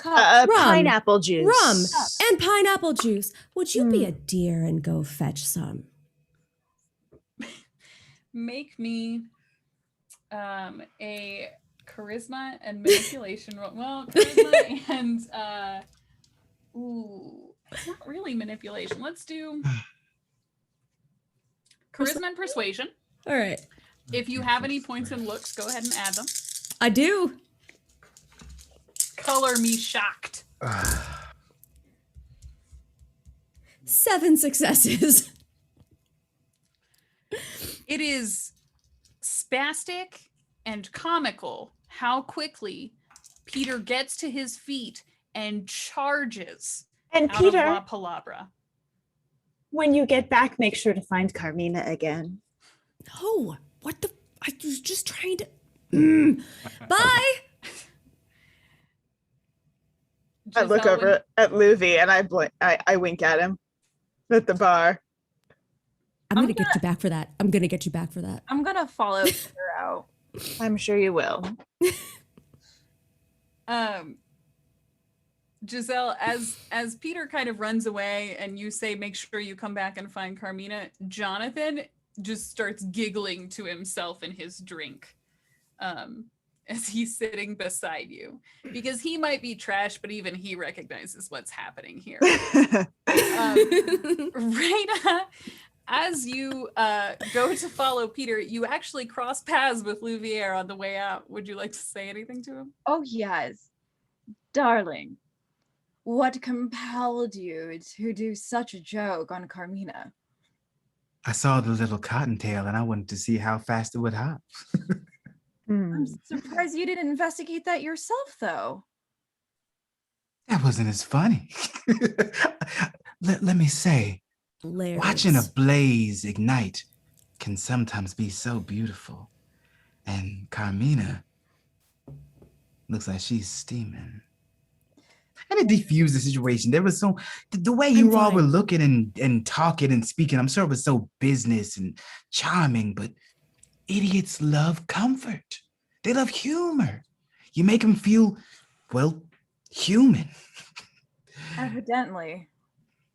rum. Pineapple juice. rum and pineapple juice. Would you be a dear and go fetch some? Make me a charisma and manipulation roll. Well, charisma and it's not really manipulation. Let's do charisma and persuasion. All right. If you have any points in looks, go ahead and add them. I do. Color me shocked. 7 successes. It is spastic and comical how quickly Peter gets to his feet and charges And out Peter, of La Palabra. when you get back, make sure to find Carmina again. No. What the? I was just trying to. Bye. I look Giselle, over at Luvi and I wink at him at the bar. I'm gonna get you back for that. I'm gonna get you back for that. I'm going to follow Peter out. I'm sure you will. Giselle, as Peter kind of runs away and you say, make sure you come back and find Carmina, Jonathan just starts giggling to himself in his drink as he's sitting beside you, because he might be trash, but even he recognizes what's happening here. Raina, as you go to follow Peter, you actually cross paths with Louvier on the way out. Would you like to say anything to him? Oh, yes. Darling, what compelled you to do such a joke on Carmina? I saw the little cottontail and I wanted to see how fast it would hop. I'm surprised you didn't investigate that yourself, though. That wasn't as funny. Let me say, Hilarious. watching a blaze ignite can sometimes be so beautiful. And Carmina looks like she's steaming. And it diffused the situation. There was the way you all were looking and talking and speaking, I'm sure it was so business and charming, but idiots love comfort. They love humor. You make them feel, well, human. Evidently.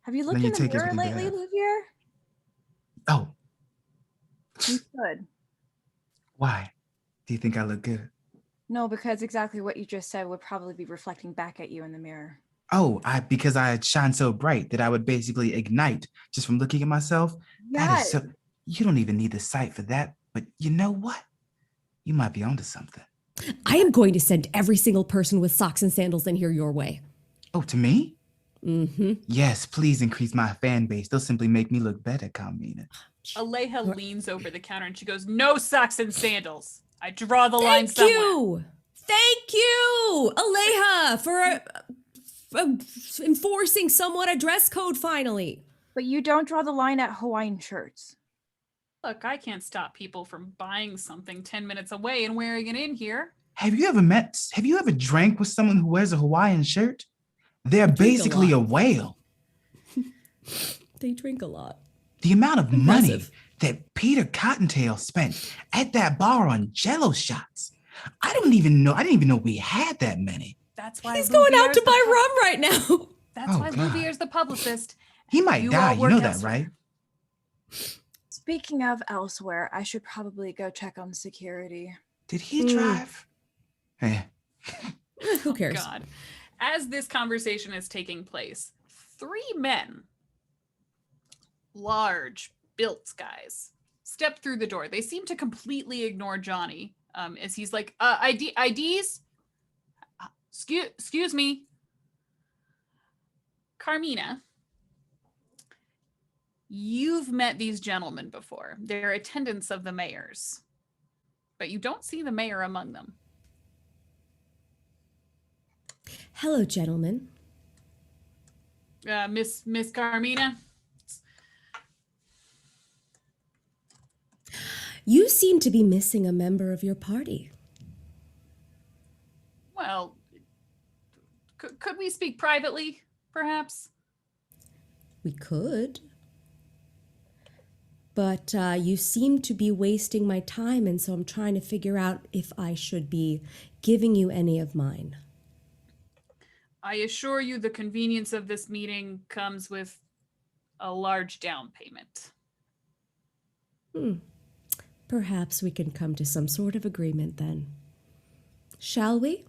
Have you looked Then you in the take mirror everything lately, back. Louvier? Oh, You should. why? Do you think I look good? No, because exactly what you just said would probably be reflecting back at you in the mirror. Oh, because I shine so bright that I would basically ignite just from looking at myself. That is Yes. so. You don't even need the sight for that. But you know what? You might be onto something. I am going to send every single person with socks and sandals in here your way. Oh, to me? Mm-hmm. Yes, please increase my fan base. They'll simply make me look better, Carmina. Aleja leans over the counter and she goes, no socks and sandals. I draw the line Thank somewhere. you. Thank you, Aleja, for enforcing somewhat a dress code finally. But you don't draw the line at Hawaiian shirts. Look, I can't stop people from buying something 10 minutes away and wearing it in here. Have you ever drank with someone who wears a Hawaiian shirt? They're Drink a basically a lot. whale. They drink a lot. The amount of money Impressive. that Peter Cottontail spent at that bar on Jello shots. I didn't even know we had that many. That's why He's going out Louviere's to the buy pub- rum right now. That's Oh, why God. Louviere's the publicist. He might You die, all you work know that, elsewhere. right? Speaking of elsewhere, I should probably go check on security. Did he drive? Eh. Who cares? God. As this conversation is taking place, 3 men, large, built guys, step through the door. They seem to completely ignore Johnny as he's like, IDs? Excuse me. Carmina, you've met these gentlemen before. They're attendants of the mayor's, but you don't see the mayor among them. Hello, gentlemen. Miss Carmina. You seem to be missing a member of your party. Well, could we speak privately, perhaps? We could. But you seem to be wasting my time, and so I'm trying to figure out if I should be giving you any of mine. I assure you the convenience of this meeting comes with a large down payment. Perhaps we can come to some sort of agreement then. Shall we?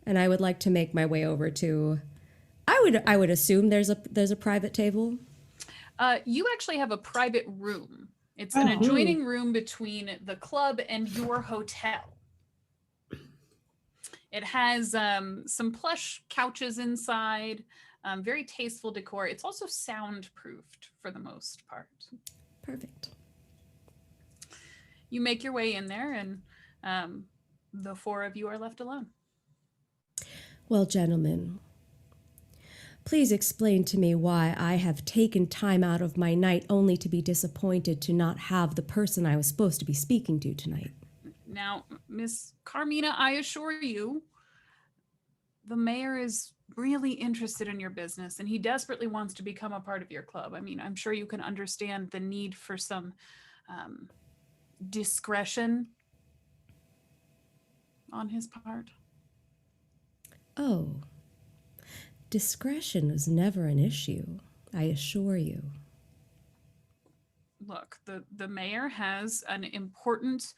And I would like to make my way over to... I would assume there's a private table. You actually have a private room. It's an adjoining room between the club and your hotel. It has some plush couches inside, very tasteful decor. It's also soundproofed for the most part. Perfect. You make your way in there, and the 4 of you are left alone. Well, gentlemen, please explain to me why I have taken time out of my night only to be disappointed to not have the person I was supposed to be speaking to tonight. Now, Miss Carmina, I assure you, the mayor is really interested in your business, and he desperately wants to become a part of your club. I mean, I'm sure you can understand the need for some discretion on his part. Oh, discretion was never an issue, I assure you. Look, the mayor has an important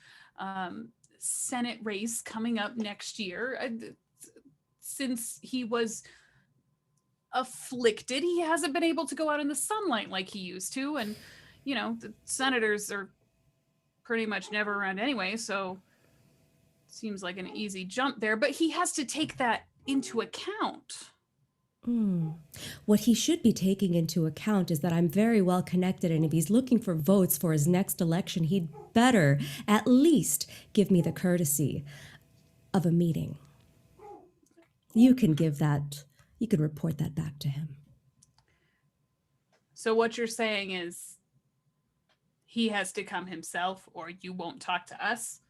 Senate race coming up next year. Since he was afflicted, he hasn't been able to go out in the sunlight like he used to. And, you know, the senators are pretty much never around anyway, so it seems like an easy jump there. But he has to take that into account. What he should be taking into account is that I'm very well connected, and if he's looking for votes for his next election, he'd better at least give me the courtesy of a meeting. You can report that back to him. So what you're saying is he has to come himself, or you won't talk to us?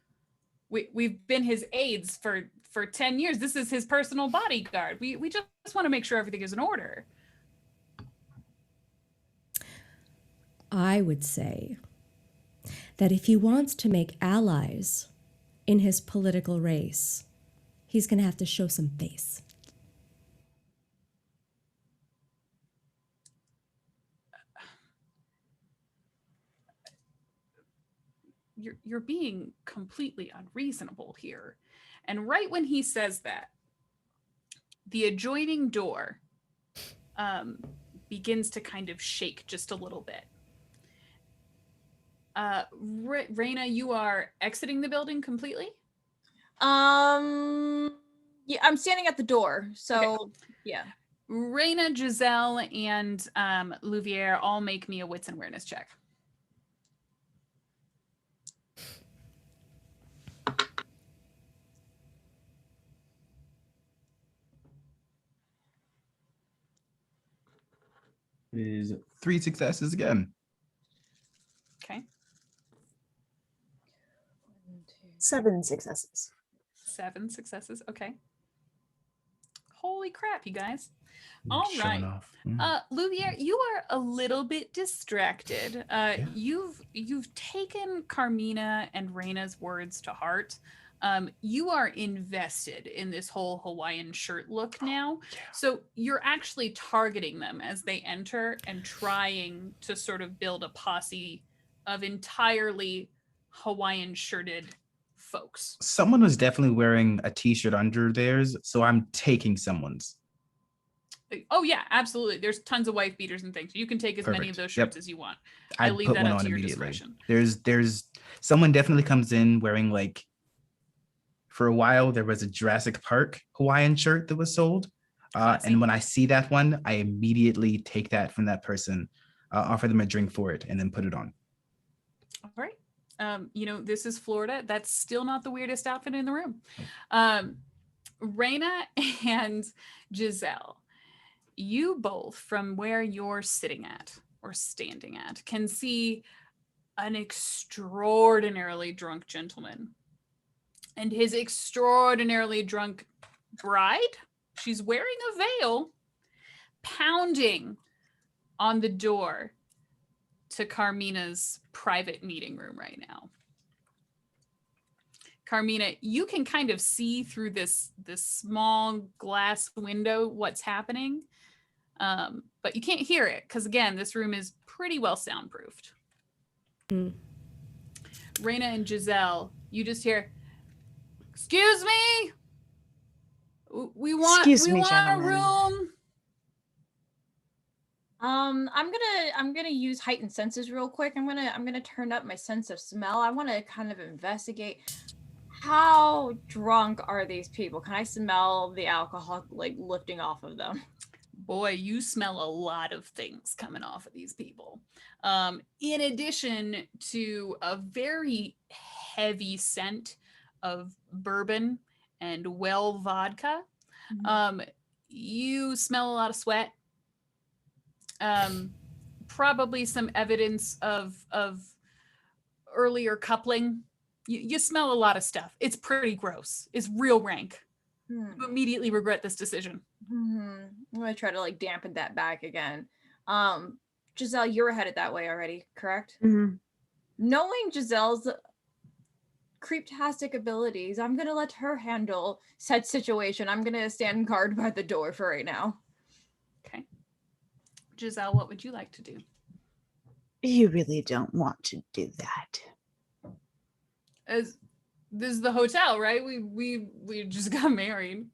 We've been his aides for 10 years. This is his personal bodyguard. We just want to make sure everything is in order. I would say that if he wants to make allies in his political race, he's going to have to show some face. You're being completely unreasonable here. And right when he says that, the adjoining door begins to kind of shake just a little bit. Raina, you are exiting the building completely? Yeah, I'm standing at the door. So, Okay. yeah. Raina, Giselle, and Louviere all make me a wits and awareness check. It is 3 successes again. Okay. 7 successes. 7 successes. Okay. Holy crap, you guys. All Showing right. off. Louvier, you are a little bit distracted. You've taken Carmina and Reina's words to heart. You are invested in this whole Hawaiian shirt look now. Yeah. So you're actually targeting them as they enter and trying to sort of build a posse of entirely Hawaiian shirted folks. Someone was definitely wearing a t-shirt under theirs, so I'm taking someone's. Oh yeah, absolutely. There's tons of wife beaters and things. You can take as many of Perfect. those Yep. shirts as you want. I leave put that one up on to your immediately. discretion. There's someone definitely comes in wearing like, for a while there was a Jurassic Park Hawaiian shirt that was sold. Classy. And when I see that one, I immediately take that from that person, offer them a drink for it, and then put it on. All right. This is Florida. That's still not the weirdest outfit in the room. Reina and Giselle, you both, from where you're sitting at or standing at, can see an extraordinarily drunk gentleman and his extraordinarily drunk bride. She's wearing a veil, pounding on the door to Carmina's private meeting room right now. Carmina, you can kind of see through this small glass window what's happening, but you can't hear it because, again, this room is pretty well soundproofed. Reina and Giselle, you just hear, "Excuse me, we want a gentlemen. room." I'm gonna use heightened senses real quick. I'm gonna turn up my sense of smell. I want to kind of investigate how drunk are these people. Can I smell the alcohol like lifting off of them? Boy, you smell a lot of things coming off of these people. In addition to a very heavy scent of bourbon and well vodka, you smell a lot of sweat. Probably some evidence of earlier coupling. You smell a lot of stuff. It's pretty gross. It's real rank. You immediately regret this decision. I'm gonna try to like dampen that back again. Giselle, you were headed that way already, correct? Mm-hmm. Knowing Giselle's creeptastic abilities, I'm gonna let her handle said situation. I'm gonna stand guard by the door for right now. Okay. Giselle, what would you like to do? You really don't want to do that. As this is the hotel, right? We just got married.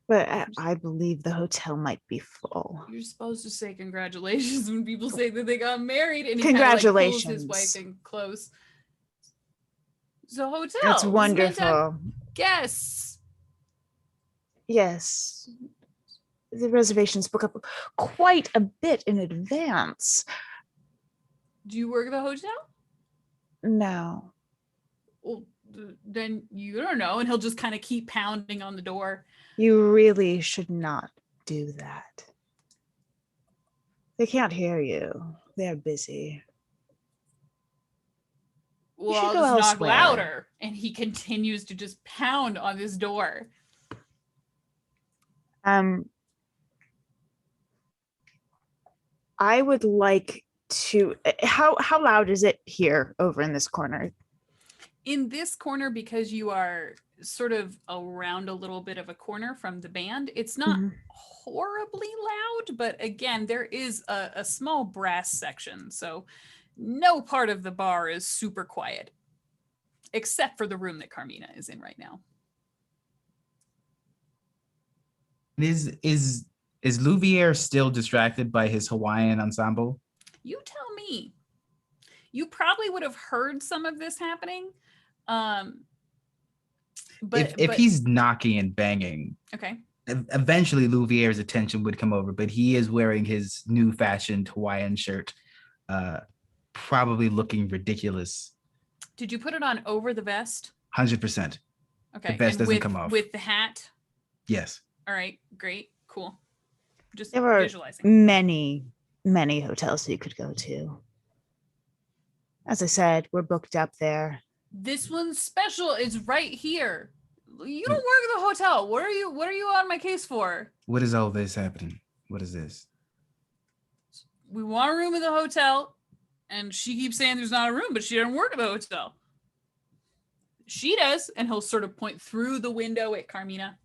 But I believe the hotel might be full. You're supposed to say congratulations when people say that they got married, and he Congratulations. Kind of, like, pulls his wife in close. It's a hotel. That's It's meant to have wonderful. guests. Yes. The reservations book up quite a bit in advance. Do you work at the hotel? No. Well, then you don't know, and he'll just kind of keep pounding on the door. You really should not do that. They can't hear you. They're busy. Well, should I'll go just knock elsewhere. louder. And he continues to just pound on this door. I would like to. How loud is it here over in this corner? In this corner, because you are sort of around a little bit of a corner from the band, it's not horribly loud, but again, there is a small brass section, so no part of the bar is super quiet, except for the room that Carmina is in right now. Is Louvier still distracted by his Hawaiian ensemble? You tell me. You probably would have heard some of this happening. But if he's knocking and banging, okay, eventually Louvier's attention would come over, but he is wearing his new fashioned Hawaiian shirt, probably looking ridiculous. Did you put it on over the vest? 100%. Okay. The vest and doesn't come off. With the hat? Yes. All right, great, cool. Just There were visualizing. many many hotels you could go to. As I said, we're booked up there. This one's special. It's right here. You don't work at the hotel. What are you on my case for? What is all this happening? What is this? We want a room at the hotel, and she keeps saying there's not a room, but she doesn't work at the hotel. She does, and he'll sort of point through the window at Carmina.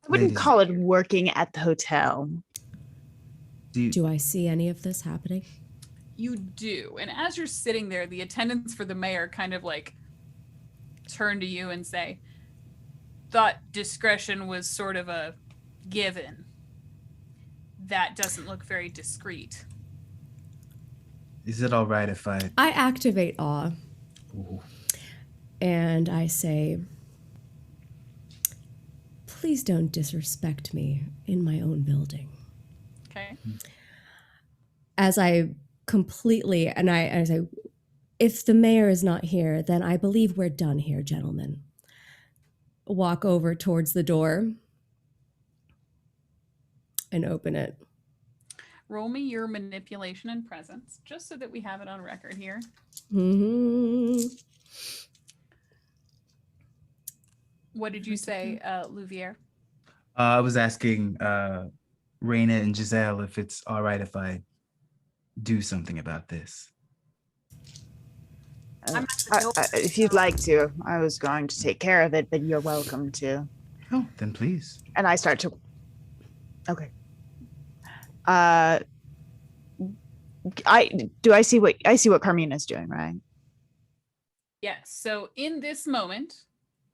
I wouldn't Ladies- call it working at the hotel. Do I see any of this happening? You do. And as you're sitting there, the attendants for the mayor kind of like turn to you and say, thought discretion was sort of a given. That doesn't look very discreet. Is it all right if I... I activate awe. Ooh. And I say, please don't disrespect me in my own building. Okay. As I completely, and I say, if the mayor is not here, then I believe we're done here, gentlemen. Walk over towards the door and open it. Roll me your manipulation and presence, just so that we have it on record here. Mm-hmm. What did you say, Louvier? I was asking Raina and Giselle if it's all right if I do something about this. I'm at the door. If you'd like to, I was going to take care of it, but you're welcome to. Oh, then please. And I start to. Okay. I see what Carmina's doing, right? Yes. So in this moment,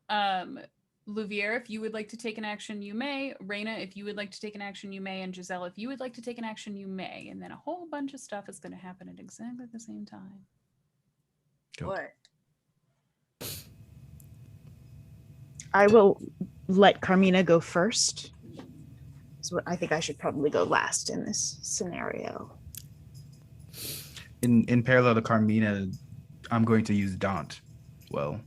Louvier, if you would like to take an action, you may. Raina, if you would like to take an action, you may. And Giselle, if you would like to take an action, you may. And then a whole bunch of stuff is going to happen at exactly the same time. Go. What? I will let Carmina go first. So I think I should probably go last in this scenario. In parallel to Carmina, I'm going to use Daunt. Well,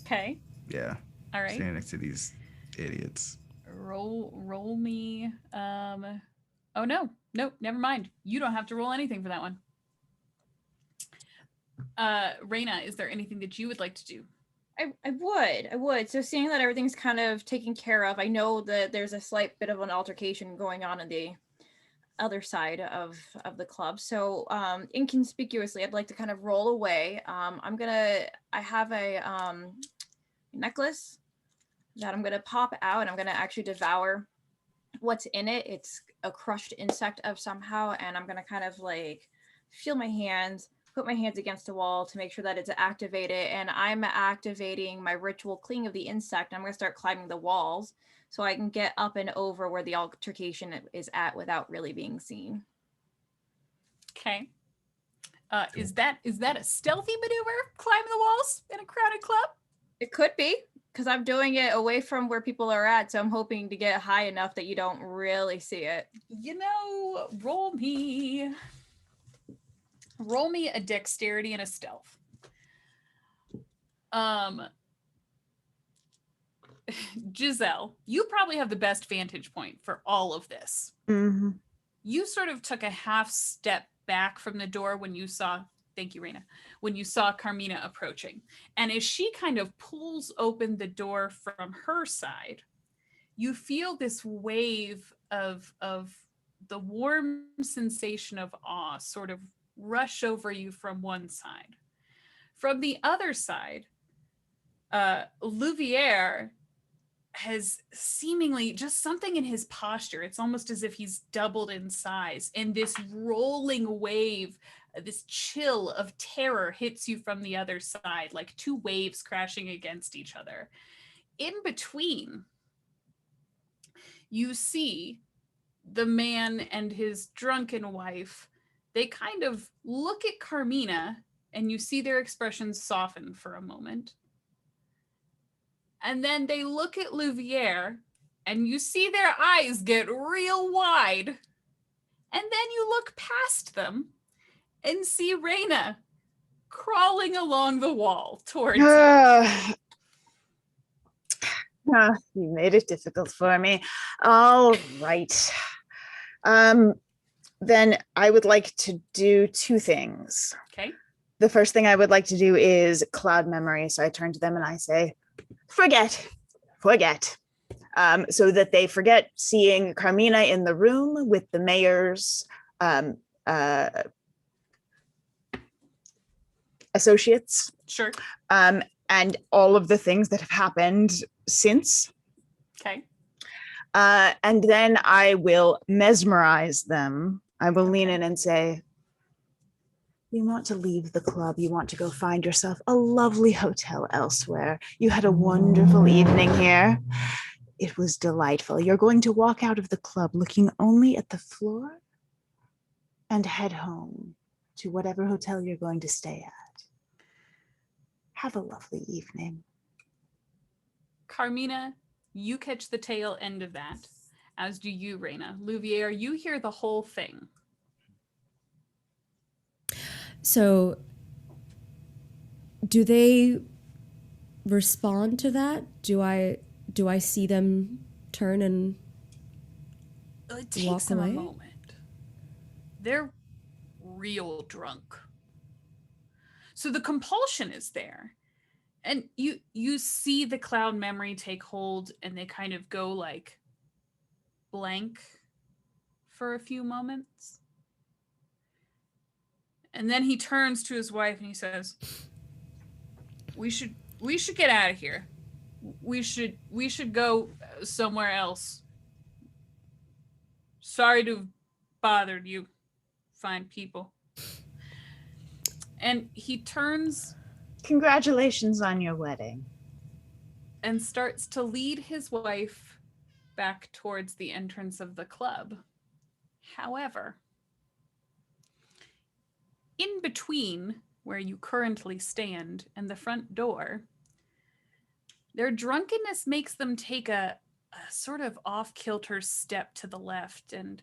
Okay. yeah. All right. Standing next to these idiots. Roll me. Oh no, never mind. You don't have to roll anything for that one. Raina, is there anything that you would like to do? I would. So seeing that everything's kind of taken care of, I know that there's a slight bit of an altercation going on the other side of the club. So inconspicuously, I'd like to kind of roll away. I have a necklace that I'm gonna pop out, and I'm gonna actually devour what's in it. It's a crushed insect of somehow, and I'm gonna kind of like feel my hands, put my hands against the wall to make sure that it's activated, and I'm activating my ritual cling of the insect. I'm going to start climbing the walls so I can get up and over where the altercation is at without really being seen. Okay. Is that a stealthy maneuver, climbing the walls in a crowded club? It could be, because I'm doing it away from where people are at, so I'm hoping to get high enough that you don't really see it. You know, roll me a dexterity and a stealth. Giselle, you probably have the best vantage point for all of this. Mm-hmm. You sort of took a half step back from the door when you saw, thank you, Raina, when you saw Carmina approaching. And as she kind of pulls open the door from her side, you feel this wave of the warm sensation of awe sort of rush over you from one side. From the other side, Louvier has seemingly just something in his posture. It's almost as if he's doubled in size, and this rolling wave, this chill of terror hits you from the other side, like two waves crashing against each other. In between, you see the man and his drunken wife. They kind of look at Carmina, and you see their expressions soften for a moment. And then they look at Louvier, and you see their eyes get real wide. And then you look past them and see Raina crawling along the wall towards you. You made it difficult for me. All right. Then I would like to do two things. Okay. The first thing I would like to do is cloud memory. So I turn to them and I say, forget. So that they forget seeing Carmina in the room with the mayor's associates. Sure. And all of the things that have happened since. Okay. And then I will mesmerize them. I will lean in and say, you want to leave the club. You want to go find yourself a lovely hotel elsewhere. You had a wonderful evening here. It was delightful. You're going to walk out of the club looking only at the floor and head home to whatever hotel you're going to stay at. Have a lovely evening. Carmina, you catch the tail end of that, as do you, Raina. Louvier, you hear the whole thing. So, do they respond to that? Do I see them turn and It takes walk them away? a moment. They're real drunk. So the compulsion is there. And you see the cloud memory take hold and they kind of go like blank for a few moments. And then he turns to his wife and he says, we should get out of here. We should go somewhere else. Sorry to have bothered you, fine people. And he turns Congratulations on your wedding. and starts to lead his wife back towards the entrance of the club. However, in between where you currently stand and the front door, their drunkenness makes them take a sort of off-kilter step to the left, and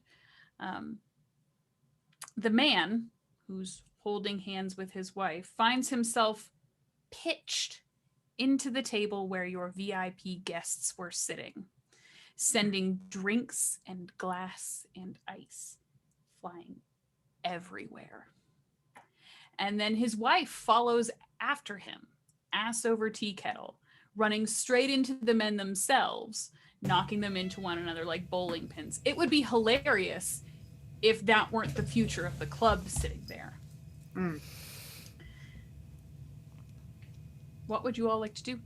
the man who's holding hands with his wife finds himself pitched into the table where your VIP guests were sitting, sending drinks and glass and ice flying everywhere. And then his wife follows after him, ass over tea kettle, running straight into the men themselves, knocking them into one another like bowling pins. It would be hilarious if that weren't the future of the club sitting there. Mm. What would you all like to do?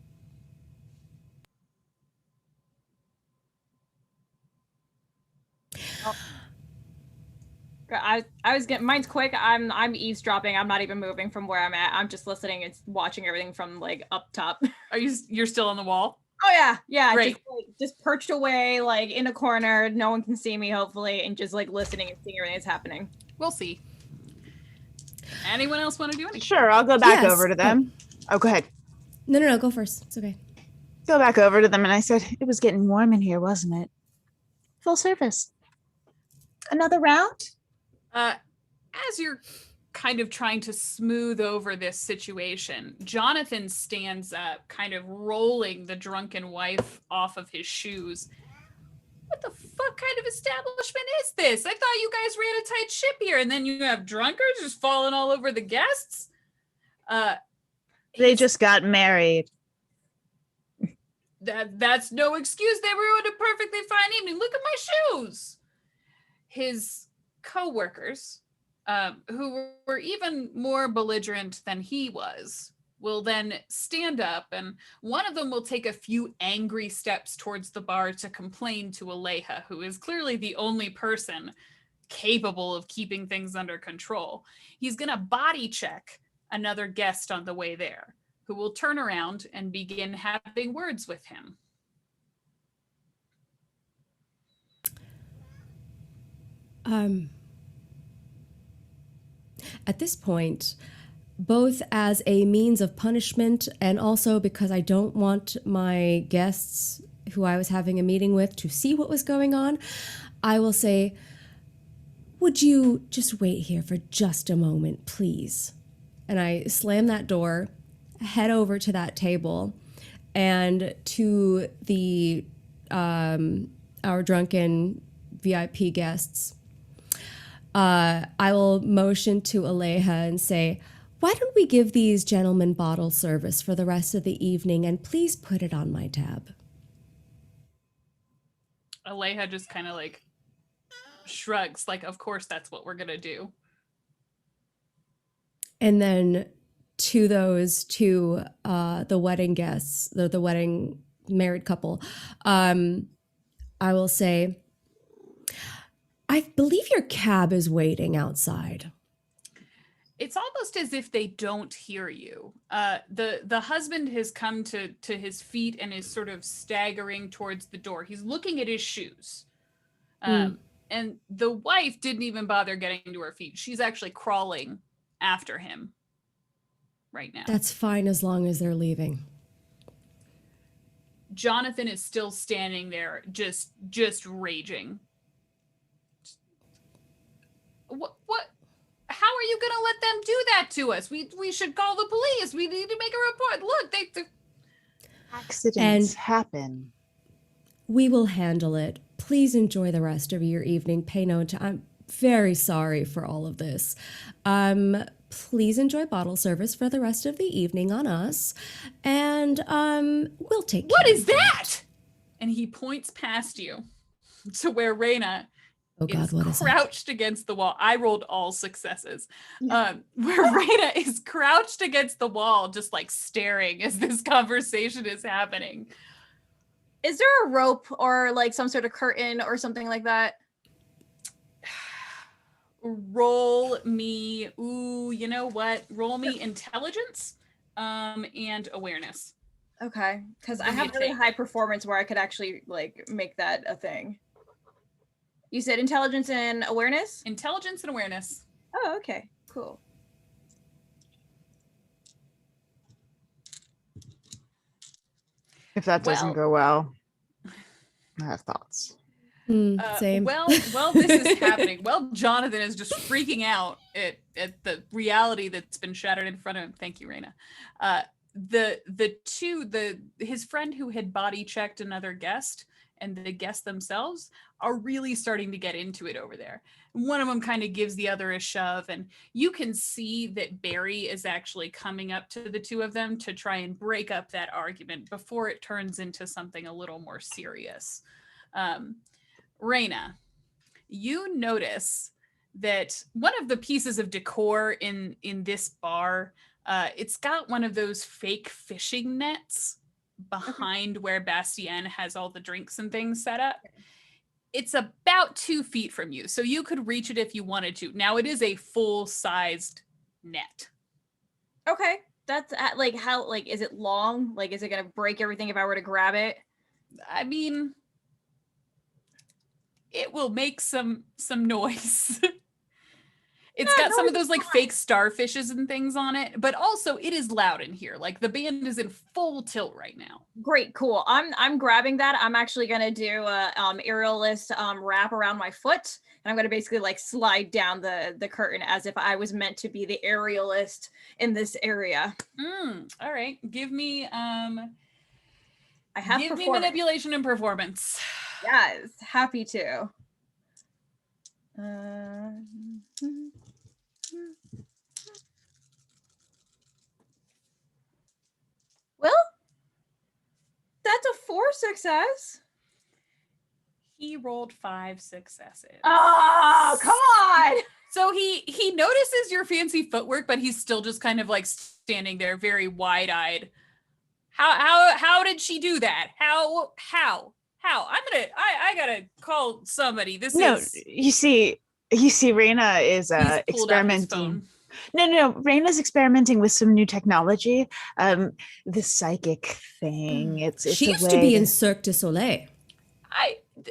I was getting mine's quick. I'm eavesdropping. I'm not even moving from where I'm at. I'm just listening and watching everything from like up top. You're still on the wall? Oh yeah. Great. Just perched away like in a corner. No one can see me hopefully, and just like listening and seeing everything that's happening. We'll see. Anyone else want to do anything? Sure, I'll go back Yes. over to them. Oh, go ahead. No, go first. It's okay. Go back over to them and I said, it was getting warm in here, wasn't it? Full service. Another round? As you're kind of trying to smooth over this situation, Jonathan stands up, kind of rolling the drunken wife off of his shoes. What the fuck kind of establishment is this? I thought you guys ran a tight ship here, and then you have drunkards just falling all over the guests? They just got married. That's no excuse. They ruined a perfectly fine evening. Look at my shoes. His co-workers, who were even more belligerent than he was, will then stand up, and one of them will take a few angry steps towards the bar to complain to Aleja, who is clearly the only person capable of keeping things under control. He's going to body check another guest on the way there, who will turn around and begin having words with him. At this point, both as a means of punishment and also because I don't want my guests who I was having a meeting with to see what was going on, I will say, would you just wait here for just a moment, please? And I slam that door, head over to that table, and to the our drunken VIP guests, I will motion to Aleja and say, why don't we give these gentlemen bottle service for the rest of the evening and please put it on my tab. Aleja just kind of like shrugs, like, of course that's what we're gonna do. And then to the wedding guests, the wedding married couple, I will say, I believe your cab is waiting outside. It's almost as if they don't hear you. The husband has come to his feet and is sort of staggering towards the door. He's looking at his shoes. And the wife didn't even bother getting to her feet. She's actually crawling after him right now. That's fine as long as they're leaving. Jonathan is still standing there, just raging. What? How are you gonna let them do that to us? We should call the police. We need to make a report. Look, they accidents happen. We will handle it. Please enjoy the rest of your evening. Pay no attention. I'm very sorry for all of this. Please enjoy bottle service for the rest of the evening on us, and we'll take care. What is that? And he points past you to where Raina is crouched against the wall. I rolled all successes. Where Raina is crouched against the wall, just like staring as this conversation is happening. Is there a rope or like some sort of curtain or something like that? Roll me, you know what? Roll me intelligence and awareness. Okay, because I have really high performance where I could actually like make that a thing. You said intelligence and awareness? Intelligence and awareness. Oh, okay, cool. If that doesn't go well, I have thoughts. Same. Well, this is happening. Well, Jonathan is just freaking out at the reality that's been shattered in front of him. Thank you, Raina. His friend who had body checked another guest and the guests themselves are really starting to get into it over there. One of them kind of gives the other a shove, and you can see that Barry is actually coming up to the two of them to try and break up that argument before it turns into something a little more serious. Raina, you notice that one of the pieces of decor in this bar, it's got one of those fake fishing nets behind where Bastien has all the drinks and things set up. It's about 2 feet from you, so you could reach it if you wanted to. Now it is a full-sized net. Okay, that's like how, like, is it long? Like, is it gonna break everything if I were to grab it? I mean, it will make some noise. It's got some of those like fake starfishes and things on it, but also it is loud in here. Like the band is in full tilt right now. Great, cool. I'm grabbing that. I'm actually gonna do a aerialist wrap around my foot, and I'm gonna basically like slide down the curtain as if I was meant to be the aerialist in this area. All right, give me give me manipulation and performance. Yes, happy to. Well, that's a 4 success. He rolled 5 successes. Oh, come on. So he notices your fancy footwork, but he's still just kind of like standing there very wide-eyed. How did she do that? How? I gotta call somebody. You see, Raina is experimenting. No, Raina's experimenting with some new technology. The psychic thing. She used to be in Cirque du Soleil.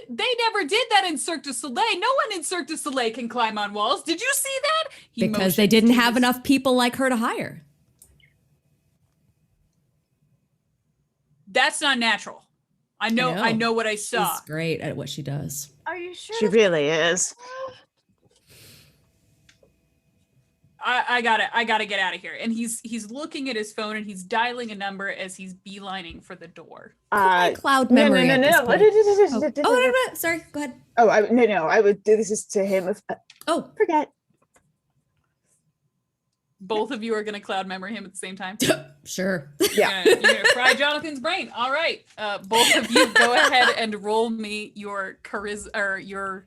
They never did that in Cirque du Soleil. No one in Cirque du Soleil can climb on walls. Did you see that? Because they didn't have enough people like her to hire. That's not natural. I know what I saw. She's great at what she does. Are you sure? She really is. I gotta get out of here. And he's looking at his phone and he's dialing a number as he's beelining for the door. Cloud memory. No. Oh, no. Sorry, go ahead. Oh, no. I would do this to him. Forget. Both of you are gonna cloud memory him at the same time. Sure. Yeah. You're gonna fry Jonathan's brain. All right. Both of you go ahead and roll me your charisma or your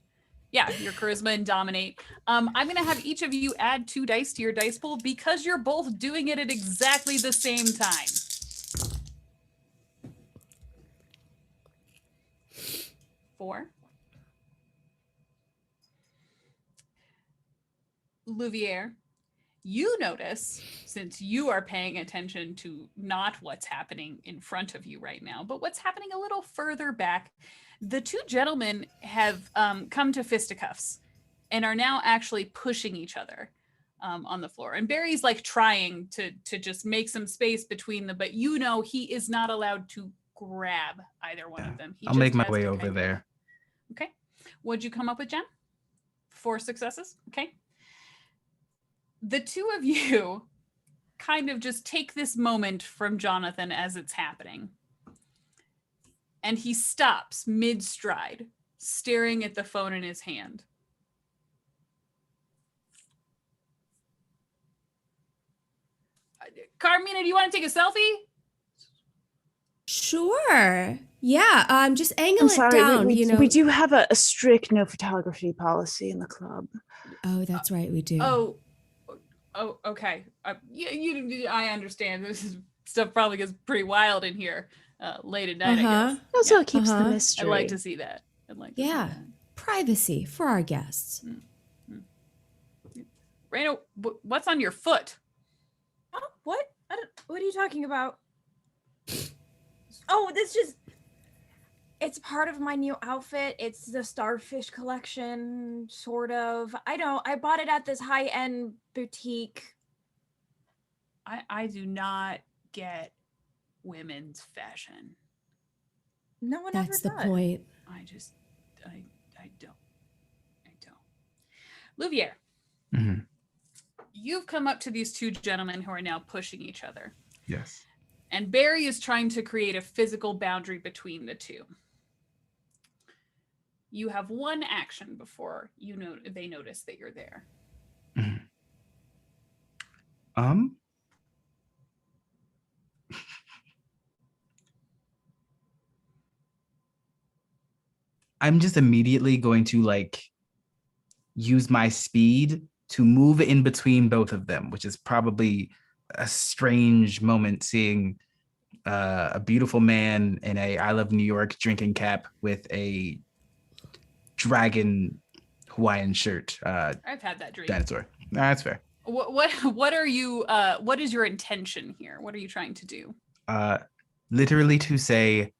charisma and dominate. I'm gonna have each of you add 2 dice to your dice pool because you're both doing it at exactly the same time. 4. Louvier, you notice, since you are paying attention to not what's happening in front of you right now, but what's happening a little further back, the 2 gentlemen have come to fisticuffs and are now actually pushing each other on the floor. And Barry's like trying to just make some space between them, but he is not allowed to grab either one of them. I'll make my way over there. Okay. What'd you come up with, Jen? 4 successes? Okay. The 2 of you kind of just take this moment from Jonathan as it's happening. And he stops mid-stride, staring at the phone in his hand. Carmina, do you want to take a selfie? Sure. Yeah. Just angle I'm sorry, it down. we do have a strict no photography policy in the club. Oh, that's right. We do. Oh, okay. I understand. This stuff probably gets pretty wild in here late at night, I guess. It also keeps the mystery. I'd like to see that. Privacy for our guests. Raina, what's on your foot? Oh, what? What are you talking about? Oh, it's part of my new outfit. It's the starfish collection, sort of. I bought it at this high-end boutique. I do not get women's fashion. No one That's ever the does. point. I don't. Louvier, Mm-hmm. you've come up to these 2 gentlemen who are now pushing each other. Yes. And Barry is trying to create a physical boundary between the 2. You have 1 action before they notice that you're there. Mm-hmm. I'm just immediately going to use my speed to move in between both of them, which is probably a strange moment seeing a beautiful man in a I Love New York drinking cap with a dragon Hawaiian shirt. I've had that dream. Dinosaur. That's fair. What are you? What is your intention here? What are you trying to do? Literally to say,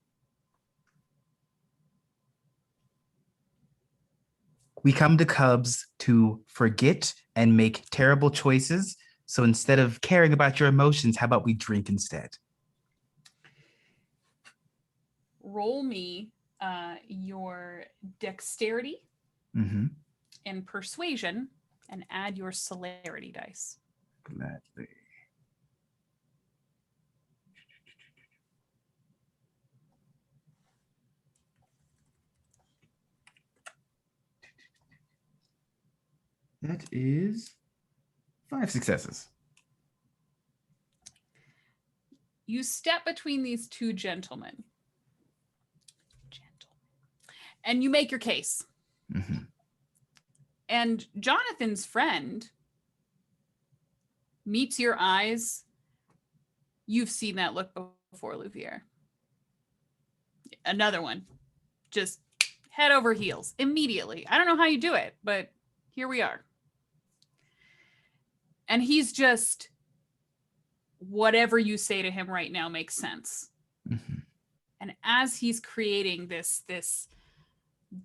we come to Cubs to forget and make terrible choices. So instead of caring about your emotions, how about we drink instead? Roll me your dexterity and persuasion and add your celerity dice. Gladly. That is 5 successes. You step between these 2 gentlemen. And you make your case. Mm-hmm. And Jonathan's friend meets your eyes. You've seen that look before, Louvier. Another one. Just head over heels immediately. I don't know how you do it, but here we are. And he's just, whatever you say to him right now makes sense. Mm-hmm. And as he's creating this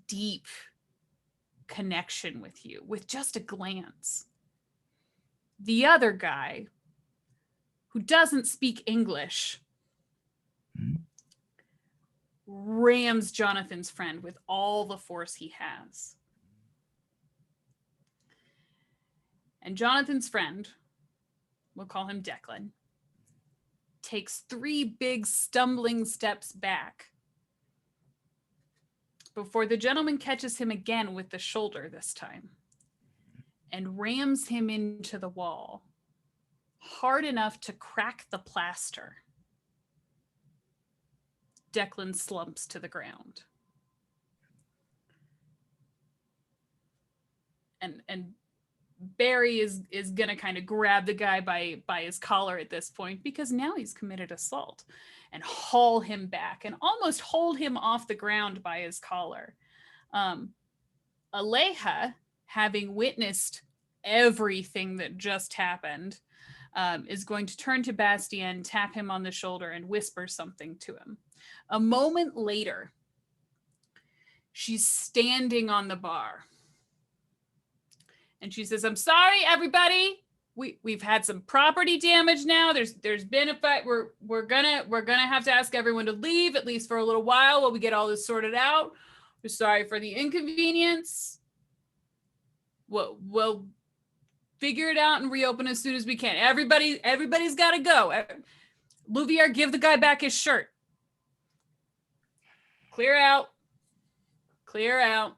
deep connection with you with just a glance, the other guy who doesn't speak English rams Jonathan's friend with all the force he has. And Jonathan's friend, we'll call him Declan, takes 3 big stumbling steps back before the gentleman catches him again with the shoulder this time and rams him into the wall hard enough to crack the plaster. Declan slumps to the ground. And Barry is gonna kind of grab the guy by his collar at this point, because now he's committed assault, and haul him back and almost hold him off the ground by his collar. Aleja, having witnessed everything that just happened, is going to turn to Bastien, tap him on the shoulder, and whisper something to him. A moment later, she's standing on the bar. And she says, "I'm sorry, everybody. We've had some property damage now. There's been a fight. We're gonna have to ask everyone to leave, at least for a little while we get all this sorted out. We're sorry for the inconvenience. We'll figure it out and reopen as soon as we can. Everybody's got to go. Louvier, give the guy back his shirt. Clear out. Clear out."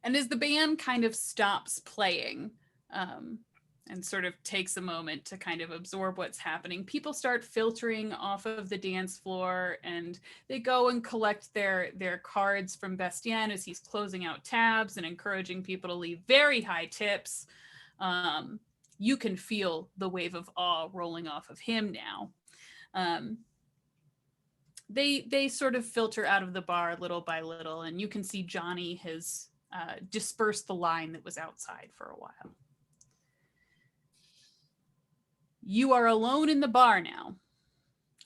And as the band kind of stops playing, and sort of takes a moment to kind of absorb what's happening, people start filtering off of the dance floor, and they go and collect their cards from Bastien as he's closing out tabs and encouraging people to leave very high tips. You can feel the wave of awe rolling off of him now. They sort of filter out of the bar little by little, and you can see Johnny has dispersed the line that was outside for a while. You are alone in the bar now.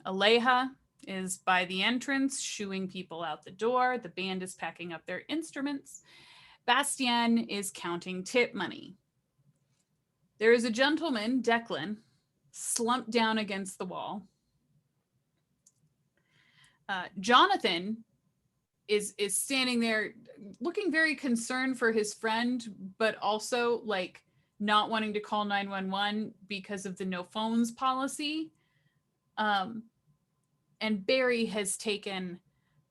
Aleja is by the entrance, shooing people out the door. The band is packing up their instruments. Bastien is counting tip money. There is a gentleman, Declan, slumped down against the wall. Jonathan is standing there looking very concerned for his friend, but also like not wanting to call 911 because of the no phones policy. And Barry has taken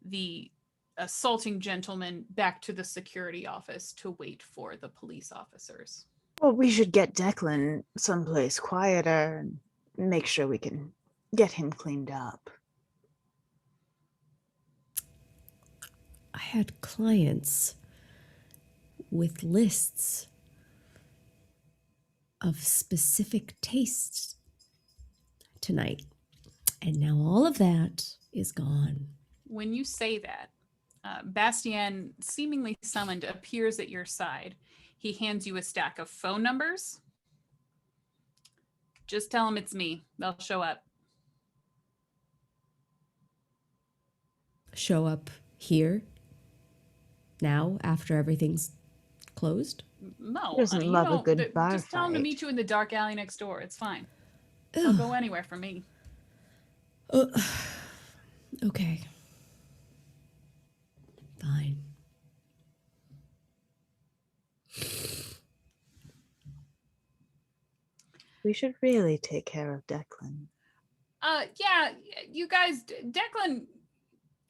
the assaulting gentleman back to the security office to wait for the police officers. Well, we should get Declan someplace quieter and make sure we can get him cleaned up. I had clients with lists of specific tastes tonight, and now all of that is gone. When you say that, Bastien, seemingly summoned, appears at your side. He hands you a stack of phone numbers. Just tell him it's me. They'll show up. Show up here? Now, after everything's closed? No, He doesn't love a good bar just tell him to fight. meet you in the dark alley next door. It's fine. He'll go anywhere for me. Okay. Fine. We should really take care of Declan. Yeah, you guys, Declan,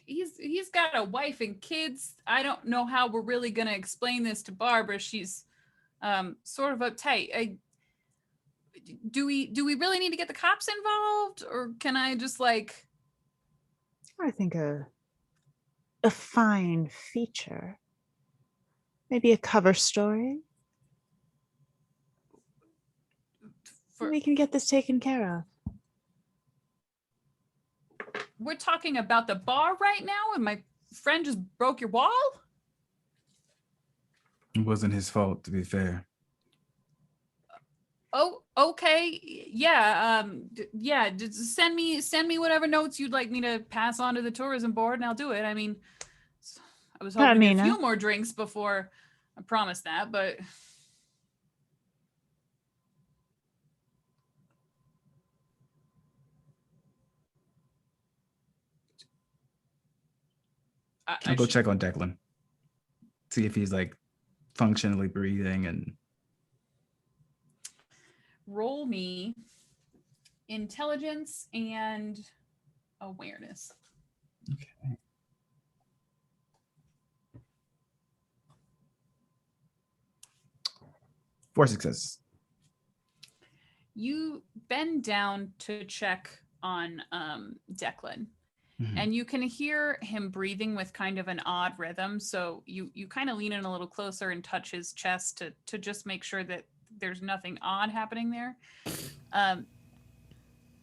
he's got a wife and kids. I don't know how we're really gonna explain this to Barbara. She's sort of uptight. Do we really need to get the cops involved, or can I just like? I think a fine feature, maybe a cover story. We can get this taken care of. We're talking about the bar right now, and my friend just broke your wall? It wasn't his fault, to be fair. Oh, okay. Yeah. Yeah. Just send me whatever notes you'd like me to pass on to the tourism board, and I'll do it. I mean, I was hoping to get a few more drinks before I promised that, but I'll go check on Declan. See if he's like functionally breathing and Roll me intelligence and awareness. okay. 4 successes. You bend down to check on Declan, Mhm. and you can hear him breathing with kind of an odd rhythm. So you kind of lean in a little closer and touch his chest to just make sure that there's nothing odd happening there. And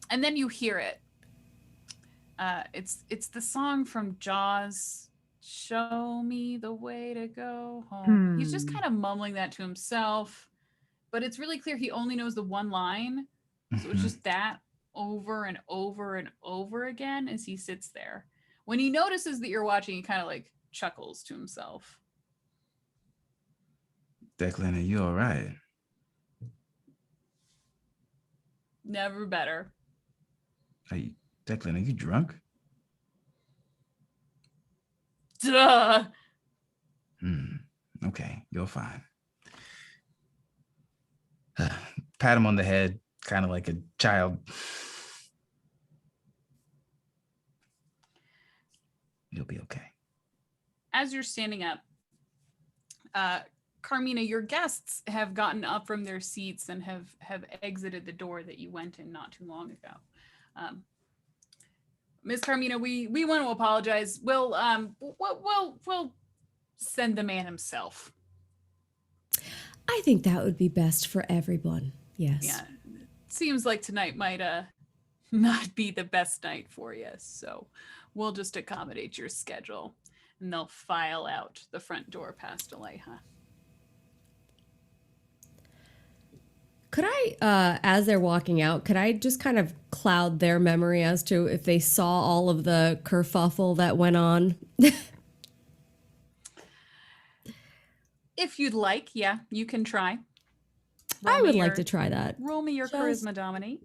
then you hear it. It's the song from Jaws. Show me the way to go home. He's just kind of mumbling that to himself, but it's really clear he only knows the one line. So it's Mhm. just that over and over and over again as he sits there. When he notices that you're watching, he kind of like chuckles to himself. Declan, are you all right? Never better. Declan, are you drunk? Duh. Okay, you're fine. Pat him on the head, kind of like a child. You'll be okay. As you're standing up, Carmina, your guests have gotten up from their seats and have exited the door that you went in not too long ago. Miss Carmina, we want to apologize. We'll send the man himself. I think that would be best for everyone. Yes. Yeah, seems like tonight might not be the best night for you, so we'll just accommodate your schedule. And they'll file out the front door past Aleja. Could I, as they're walking out, could I just kind of cloud their memory as to if they saw all of the kerfuffle that went on? If you'd like, yeah, you can try. I would like to try that. Roll me your Just- charisma, dominate.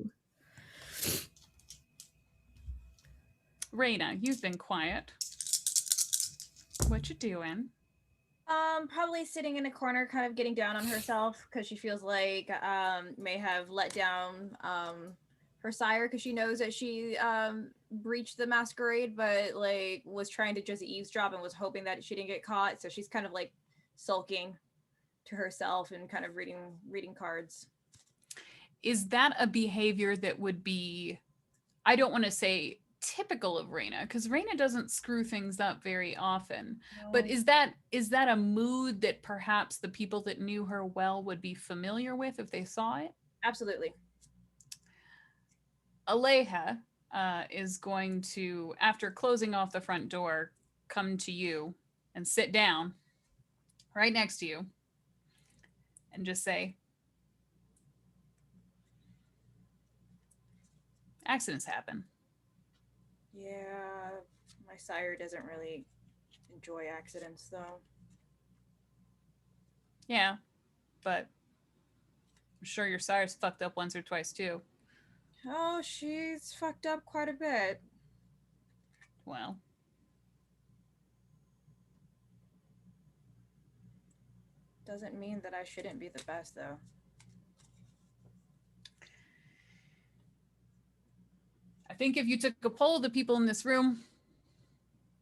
Raina, you've been quiet. What you doing? Probably sitting in a corner, kind of getting down on herself because she feels like may have let down her sire because she knows that she breached the masquerade, but like was trying to just eavesdrop and was hoping that she didn't get caught. So she's kind of like sulking to herself and kind of reading cards. Is that a behavior that would be, I don't want to say typical of Raina, because Raina doesn't screw things up very often. No. But is that a mood that perhaps the people that knew her well would be familiar with if they saw it? Absolutely. Aleja is going to, after closing off the front door, come to you and sit down right next to you and just say, accidents happen. Yeah, my sire doesn't really enjoy accidents though. Yeah, but I'm sure your sire's fucked up once or twice too. Oh, she's fucked up quite a bit. Well, Doesn't mean that I shouldn't be the best though. I think if you took a poll of the people in this room,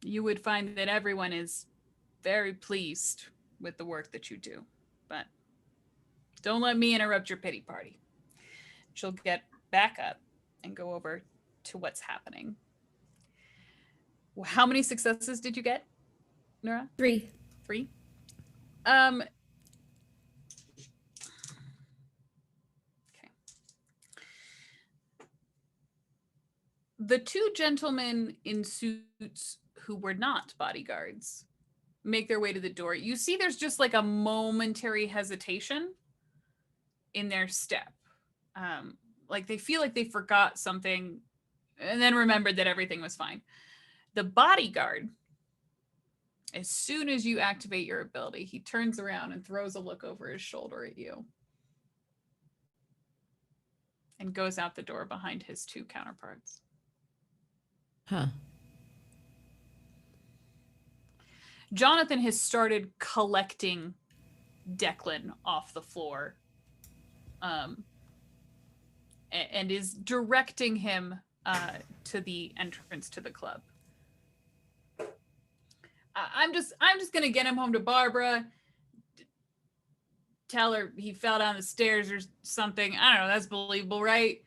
you would find that everyone is very pleased with the work that you do. But don't let me interrupt your pity party. She'll get back up and go over to what's happening. How many successes did you get, Nora? 3. 3? Okay. The two gentlemen in suits who were not bodyguards make their way to the door. You see there's just like a momentary hesitation in their step. Like they feel like they forgot something and then remembered that everything was fine. The bodyguard, as soon as you activate your ability, he turns around and throws a look over his shoulder at you and goes out the door behind his two counterparts. Huh. Jonathan has started collecting Declan off the floor, and is directing him to the entrance to the club. I'm just gonna get him home to Barbara. Tell her he fell down the stairs or something. I don't know. That's believable, right?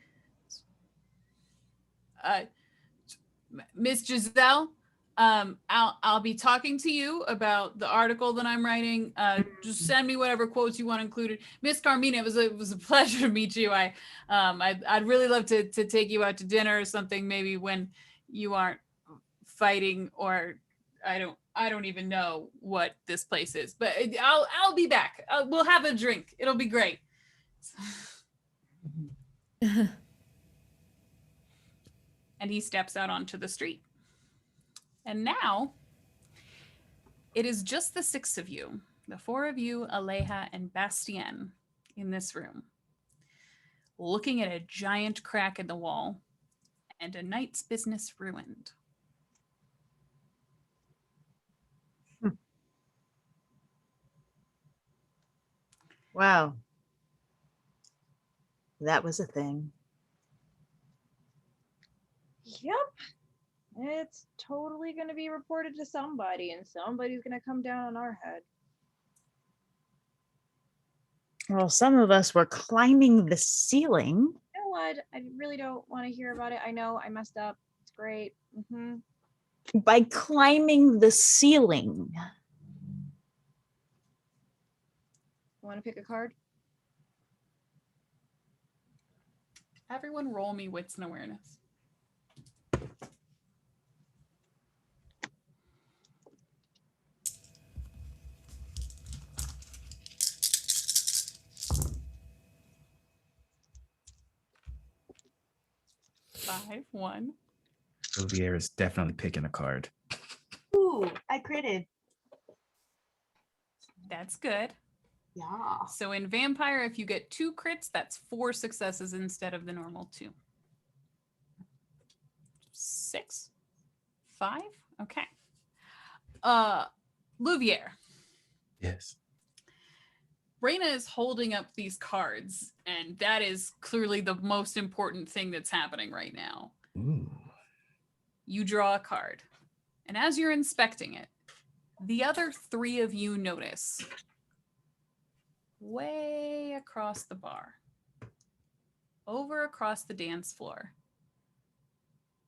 Miss Giselle, I'll be talking to you about the article that I'm writing. Just send me whatever quotes you want included. Miss Carmina, it was a pleasure to meet you. I'd really love to take you out to dinner or something, maybe when you aren't fighting, or I don't even know what this place is, but I'll be back. We'll have a drink. It'll be great. And he steps out onto the street. And now it is just the 6 of you, the 4 of you, Aleja and Bastien, in this room, looking at a giant crack in the wall and a night's business ruined. Wow. That was a thing. Yep. It's totally going to be reported to somebody, and somebody's going to come down on our head. Well, some of us were climbing the ceiling. You know what? I really don't want to hear about it. I know I messed up. It's great. By climbing the ceiling. Want to pick a card? Everyone roll me wits and awareness. Five, 1. Olivier is definitely picking a card. Ooh, I critted. That's good. Yeah. So in Vampire, if you get 2 crits, that's 4 successes instead of the normal 2. 6? 5? Okay. Louvier. Yes. Raina is holding up these cards, and that is clearly the most important thing that's happening right now. Ooh. You draw a card, and as you're inspecting it, the other 3 of you notice way across the bar, over across the dance floor,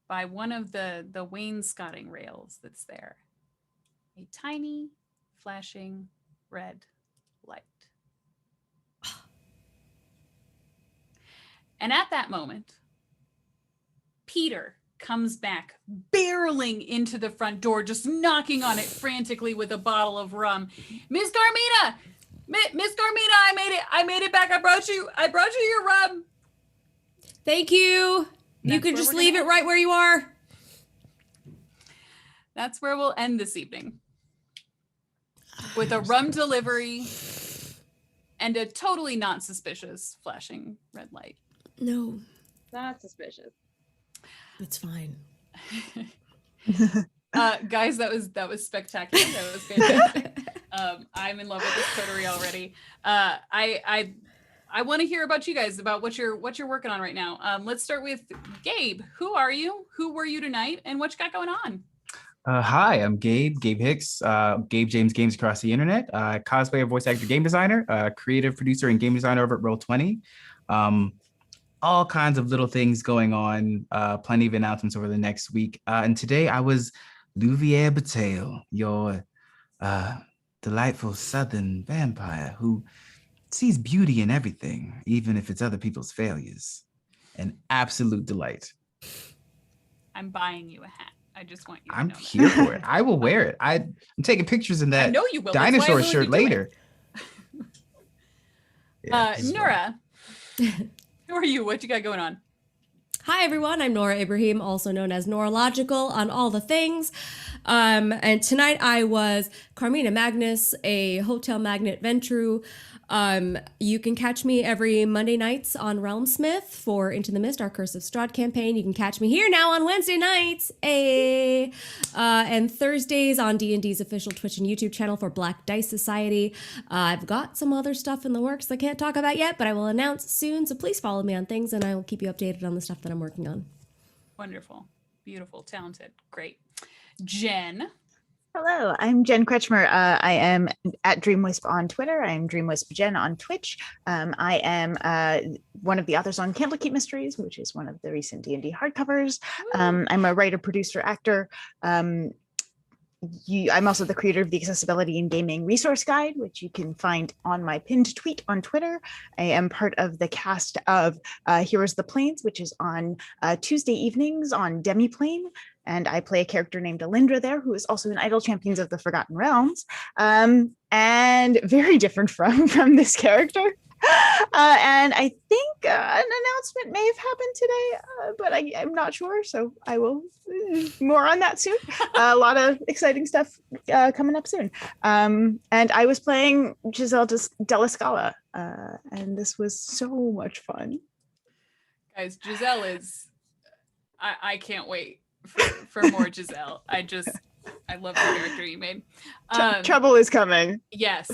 by one of the wainscoting rails that's there, a tiny flashing red light. And at that moment, Peter comes back, barreling into the front door, just knocking on it frantically with a bottle of rum. Miss Carmina, Miss Carmina, I made it back. I brought you your rum. Thank you. You could just leave it right where you are. That's where we'll end this evening. With a rum delivery and a totally not suspicious flashing red light. No, Not suspicious. it's fine. Guys, that was spectacular. That was fantastic. I'm in love with this coterie already. I want to hear about you guys, about what you're working on right now. Let's start with Gabe. Who are you? Who were you tonight? And what you got going on? Hi, I'm Gabe Hicks, Gabe James Games across the internet, cosplayer, voice actor, game designer, creative producer, and game designer over at Roll20. All kinds of little things going on, plenty of announcements over the next week. And today I was Louvier Bataille, your delightful southern vampire who sees beauty in everything, even if it's other people's failures. An absolute delight. I'm buying you a hat. I just want you to I'm know that. here for it. I will wear it. I'm taking pictures in that I know you will. That's why I'm dinosaur willing to shirt do later. it. Nora, who are you? What you got going on? Hi everyone, I'm Nora Ibrahim, also known as Norological on all the things. And tonight I was Carmina Magnus, a hotel magnet Ventru. You can catch me every Monday nights on Realmsmith for Into the Mist, our Curse of Strahd campaign. You can catch me here now on Wednesday nights, and Thursdays on D&D's official Twitch and YouTube channel for Black Dice Society. I've got some other stuff in the works I can't talk about yet, but I will announce soon, so please follow me on things and I will keep you updated on the stuff that I'm working on. Wonderful. Beautiful. Talented. Great. Jen. Hello, I'm Jen Kretschmer. I am at DreamWisp on Twitter. I am DreamWisp Jen on Twitch. I am one of the authors on Candlekeep Mysteries, which is one of the recent D&D hardcovers. I'm a writer, producer, actor. I'm also the creator of the Accessibility in Gaming Resource Guide, which you can find on my pinned tweet on Twitter. I am part of the cast of Heroes of the Plains, which is on Tuesday evenings on Demiplane. And I play a character named Alindra there, who is also in Idle Champions of the Forgotten Realms, and very different from this character. And I think an announcement may have happened today, but I'm not sure. So I will more on that soon. A lot of exciting stuff coming up soon. And I was playing Giselle Della Scala, and this was so much fun. Guys, Giselle is, I can't wait for more Giselle. I love the character you made. Trouble is coming. Yes.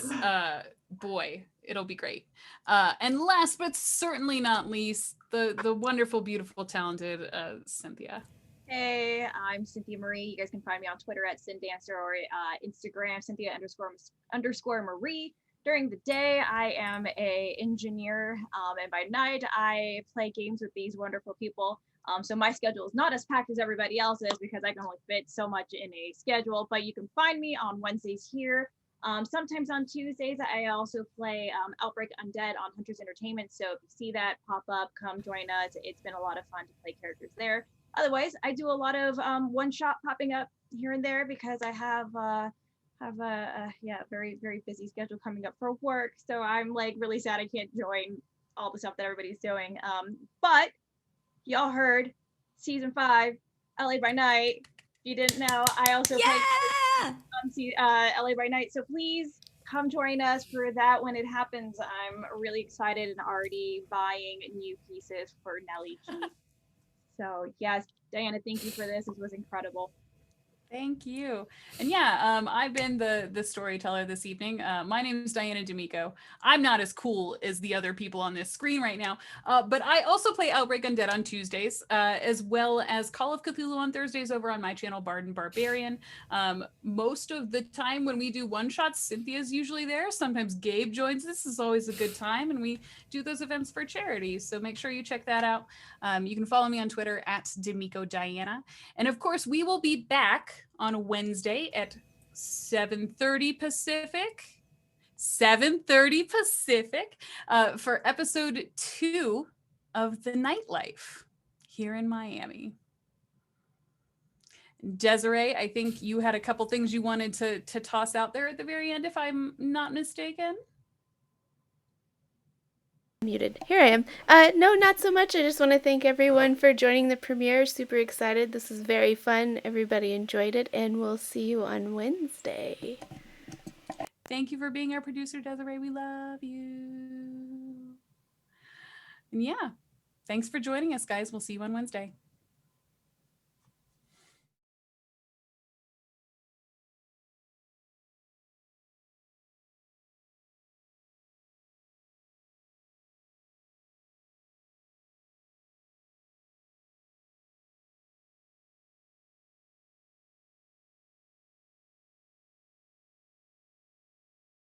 Boy, it'll be great. And last but certainly not least, the wonderful, beautiful, talented Cynthia. Hey, I'm Cynthia Marie. You guys can find me on Twitter at CynDancer or Instagram Cynthia__ Marie. During the day, I am a engineer, and by night, I play games with these wonderful people. So my schedule is not as packed as everybody else's because I can only fit so much in a schedule, but you can find me on Wednesdays here. Sometimes on Tuesdays, I also play Outbreak Undead on Hunter's Entertainment. So if you see that pop up, come join us. It's been a lot of fun to play characters there. Otherwise, I do a lot of one-shot popping up here and there because I have a very, very busy schedule coming up for work. So I'm like really sad I can't join all the stuff that everybody's doing. But y'all heard season 5, LA by Night. If you didn't know, I also play on LA by Night. So please come join us for that when it happens. I'm really excited and already buying new pieces for Nellie G. So yes, Diana, thank you for this. This was incredible. Thank you. And yeah, I've been the storyteller this evening. My name is Diana D'Amico. I'm not as cool as the other people on this screen right now, but I also play Outbreak Undead on Tuesdays, as well as Call of Cthulhu on Thursdays over on my channel, Bard and Barbarian. Most of the time when we do one-shots, Cynthia's usually there. Sometimes Gabe joins. This is always a good time, and we do those events for charity. So make sure you check that out. You can follow me on Twitter at D'Amico Diana. And of course, we will be back on Wednesday at 7:30 Pacific, for episode 2 of The Nightlife here in Miami. Desiree, I think you had a couple things you wanted to toss out there at the very end, if I'm not mistaken. Muted. Here I am. No, not so much. I just want to thank everyone for joining the premiere. Super excited. This was very fun. Everybody enjoyed it, and we'll see you on Wednesday. Thank you for being our producer, Desiree. We love you. And yeah, thanks for joining us, guys. We'll see you on Wednesday.